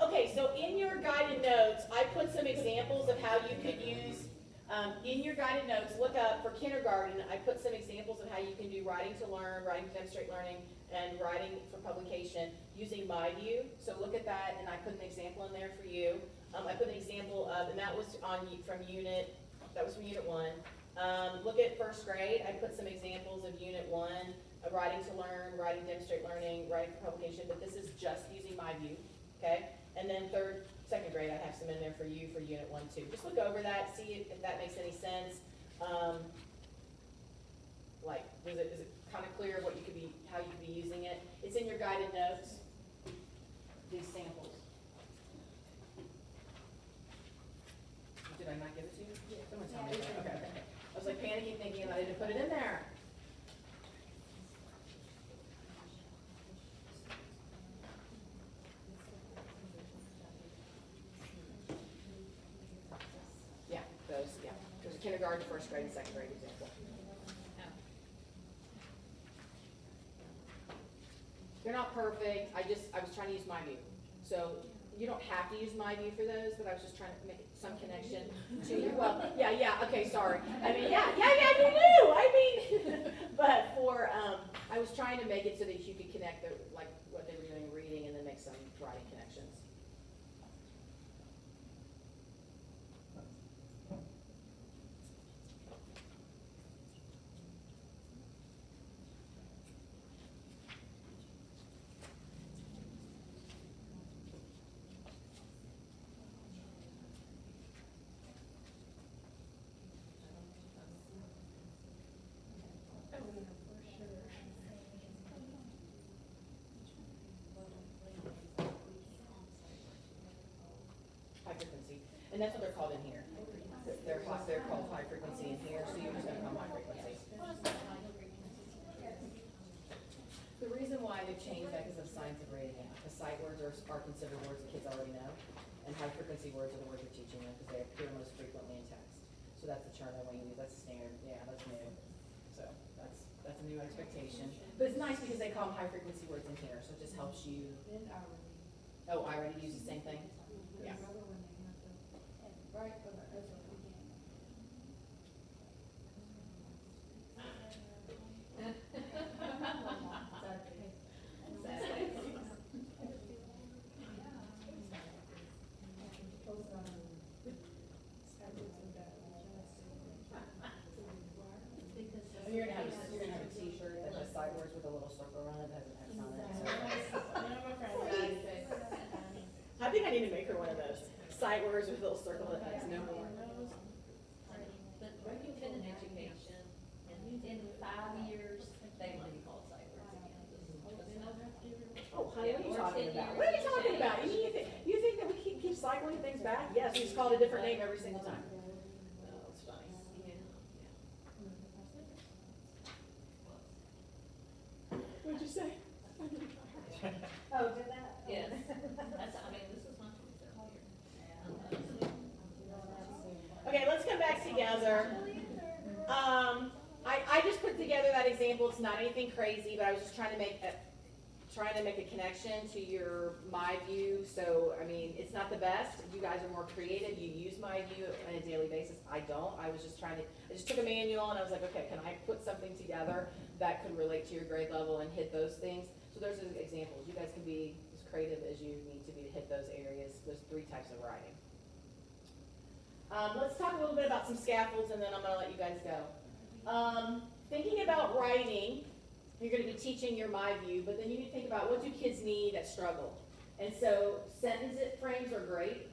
Okay, so in your guided notes, I put some examples of how you could use, in your guided notes, look up for kindergarten, I put some examples of how you can do writing to learn, writing to demonstrate learning, and writing for publication using my view. So look at that, and I put an example in there for you. I put an example of, and that was from unit 1. Look at first grade, I put some examples of unit 1, writing to learn, writing to demonstrate learning, writing for publication, but this is just using my view, okay? And then second grade, I have some in there for you for unit 1 too. Just look over that, see if that makes any sense. Like, is it kind of clear what you could be, how you could be using it? It's in your guided notes, these samples. Did I not give it to you? Someone tell me. Okay. I was like panicking, thinking I didn't put it in there. Yeah, there's kindergarten, first grade, and second grade example. They're not perfect, I was trying to use my view. So you don't have to use my view for those, but I was just trying to make some connection to you. Well, yeah, okay, sorry. I mean, yeah, you do, I mean, but I was trying to make it so that you could connect like what they were doing reading and then make some writing connections. High frequency, and that's what they're called in here. They're called high frequency in here, so you're just gonna come high frequency. The reason why they've changed that is of science of rating it. The sight words are considered words that kids already know, and high frequency words are the words you're teaching them because they appear most frequently in text. So that's the term that we use, that's the standard, yeah, that's new. So that's a new expectation. But it's nice because they call them high frequency words in here, so it just helps you. Oh, I already use the same thing? Yeah. Right, but that's what we can. And you're gonna have a T-shirt that has sight words with a little circle around it that has an X on it. I think I need to make her one of those. Sight words with a little circle that has no more. But when you fit in education, in 5 years, they want to be called sight words again. Oh, honey, what are you talking about? What are you talking about? You think that we keep cycling things back? Yes, we just call it a different name every single time. Oh, it's funny. What'd you say? Oh, did that? Yes, that's, I mean, this is my concept here. together. I just put together that example. It's not anything crazy, but I was just trying to make a connection to my view. So, I mean, it's not the best. You guys are more creative. You use my view on a daily basis. I don't. I just took a manual and I was like, okay, can I put something together that could relate to your grade level and hit those things? So those are the examples. You guys can be as creative as you need to be to hit those areas, those 3 types of writing. Let's talk a little bit about some scaffolds and then I'm gonna let you guys go. Thinking about writing, you're gonna be teaching your my view, but then you need to think about what do kids need that struggle. And so sentence frames are great.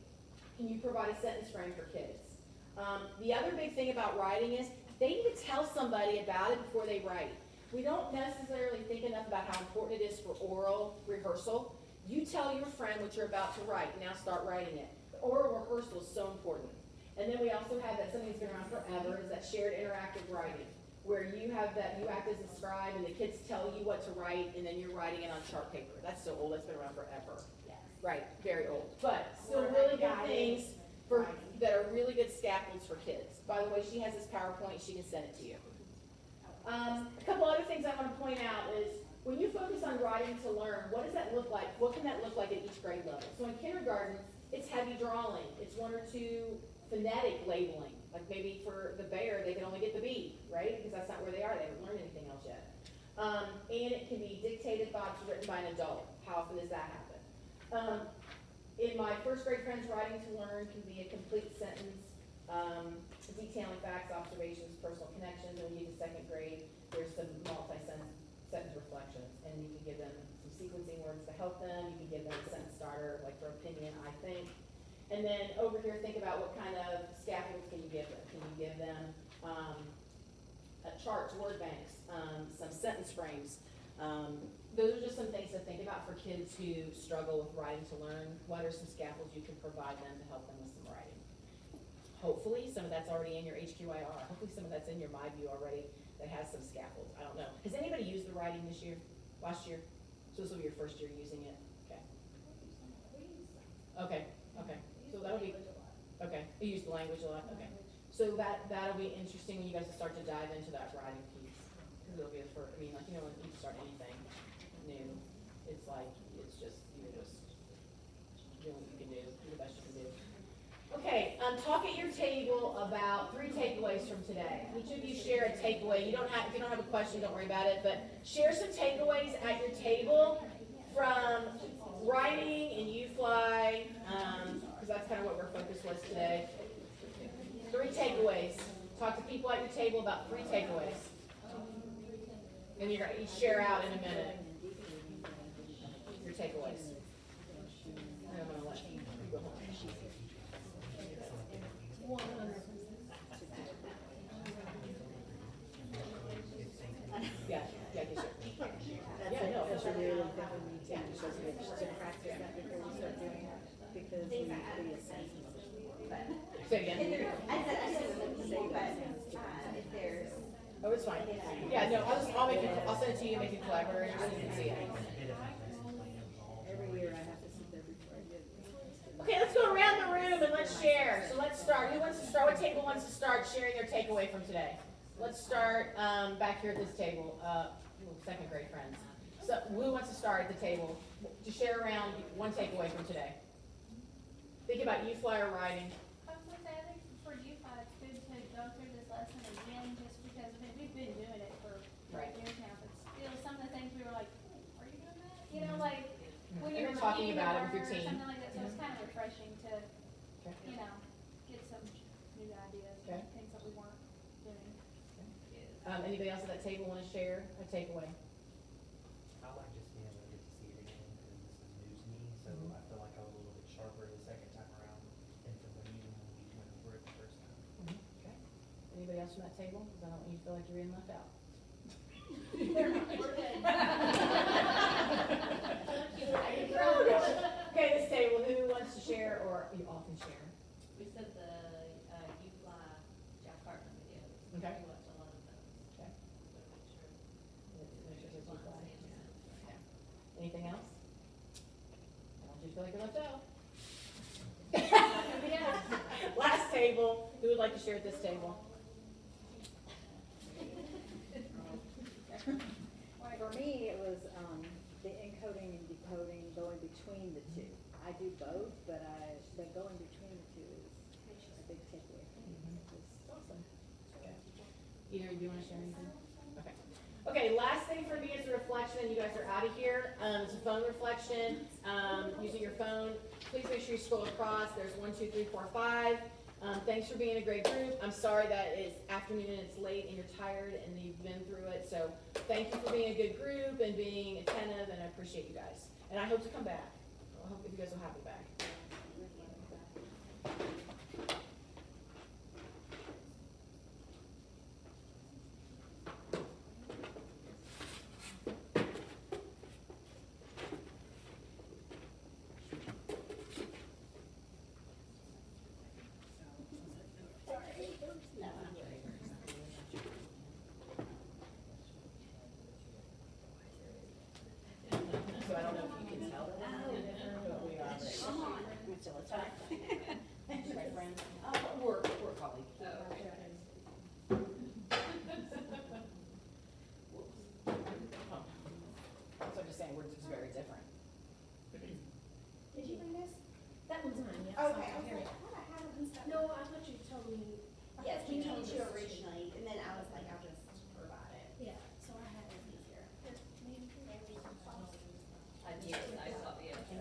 Can you provide a sentence frame for kids? The other big thing about writing is they need to tell somebody about it before they write. We don't necessarily think enough about how important it is for oral rehearsal. You tell your friend what you're about to write, now start writing it. The oral rehearsal is so important. And then we also have that, something that's been around forever, is that shared interactive writing, where you have that, you act as a scribe and the kids tell you what to write and then you're writing it on chart paper. That's so old, that's been around forever. Yes. Right, very old, but still Or really good guided things that are really good scaffolds for kids. By the way, she has this PowerPoint, she can send it to you. A couple other things I want to point out is, when you focus on writing to learn, what does that look like? What can that look like at each grade level? So in kindergarten, it's heavy drawing. It's 1 or 2 phonetic labeling. Like maybe for the bear, they can only get the B, right? Because that's not where they are. They haven't learned anything else yet. And it can be dictated thoughts written by an adult. How often does that happen? In my first grade friends, writing to learn can be a complete sentence, detailing facts, observations, personal connections. When you get to second grade, there's some multi-sentence reflections, and you can give them some sequencing words to help them. You can give them a sentence starter, like for opinion, I think. And then over here, think about what kind of scaffolds can you give them. Can you give them charts, word banks, some sentence frames? Those are just some things to think about for kids who struggle with writing to learn. What are some scaffolds you can provide them to help them with some writing? Hopefully, some of that's already in your HQIR. Hopefully, some of that's in your My View already that has some scaffolds. I don't know. Has anybody used the writing this year? Last year? So this will be your first year using it? Okay. Okay, okay. So that'll be, okay. You use the language a lot? Okay. So that'll be interesting when you guys start to dive into that writing piece. Because it'll be the first, I mean, like, you know, when you start anything new, it's like, it's just, you're just doing what you can do, do the best you can do. Okay, talk at your table about 3 takeaways from today. Each of you share a takeaway. If you don't have a question, don't worry about it, but share some takeaways at your table from writing and UFly, because that's kind of what our focus was today. 3 takeaways. Talk to people at your table about 3 takeaways. And you're going to each share out in a minute your takeaways. And I'm going to let you go home. 100%. Yeah, sure. Yeah, no, that's really really good when we take to practice that before we start doing it, because we need to be assessment. Say again. If there, I said before, but, if there's, Oh, it's fine. Yeah, no, I'll send it to you, make it collaborative, so you can see it. Every year I have to sit there before I get it. Okay, let's go around the room and let's share. So let's start. Who wants to start? What table wants to start sharing their takeaway from today? Let's start back here at this table, second grade friends. So who wants to start at the table to share around one takeaway from today? Think about UFly or writing. I was gonna say, I think for you five, it's good to go through this lesson again, just because, I mean, we've been doing it for Right. years now, but still, some of the things we were like, "Hey, are you doing that?" You know, like, when And you're then talking repeating a about it with your word or team. something like that, so it's kind of refreshing to, Okay. you know, get some new ideas, Okay. things that we weren't doing. Anybody else at that table want to share a takeaway? I like just being able to get to see it again, because this is new to me, so I feel like I was a little bit sharper the second time around than from when we went over it the first time. Okay. Anybody else from that table? Because I don't want you to feel like you're being left out. Okay, this table, who wants to share, or you all can share? We said the, you fly Jack Hartman videos. Okay. We watch a lot of those. Okay. So make sure. Make sure it's Lots UFly. of answers. Okay. Anything else? I don't want you to feel like you're left out. Last table. Who would like to share at this table? For me, it was, the encoding and decoding, going between the two. I do both, but going between the two is a big takeaway for me. It's awesome. Either of you want to share anything? Okay. Okay, last thing for me is a reflection, and you guys are out of here. It's a phone reflection, using your phone. Please make sure you scroll across. There's 1, 2, 3, 4, 5. Thanks for being a great group. I'm sorry that it's afternoon and it's late and you're tired and you've been through it. So thank you for being a good group and being attentive, and I appreciate you guys. And I hope to come back. I hope that you guys will have me back. So I don't know if you can tell that we're different, but we are. Come on. My friend. We're colleagues. Oh. So I'm just saying, we're just very different. Did you bring this? That one's mine, yeah. Okay, I was like, I thought I had it and stuff. No, I thought you told me. I Yes, thought we you told needed to us. originally, and then I was like, I'll just provide it. Yeah, so I had it easier. I saw, yeah.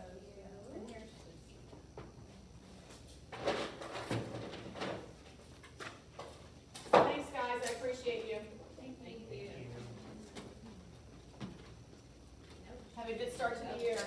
Thanks, guys, I appreciate you. Thank you. Have a good start to the year.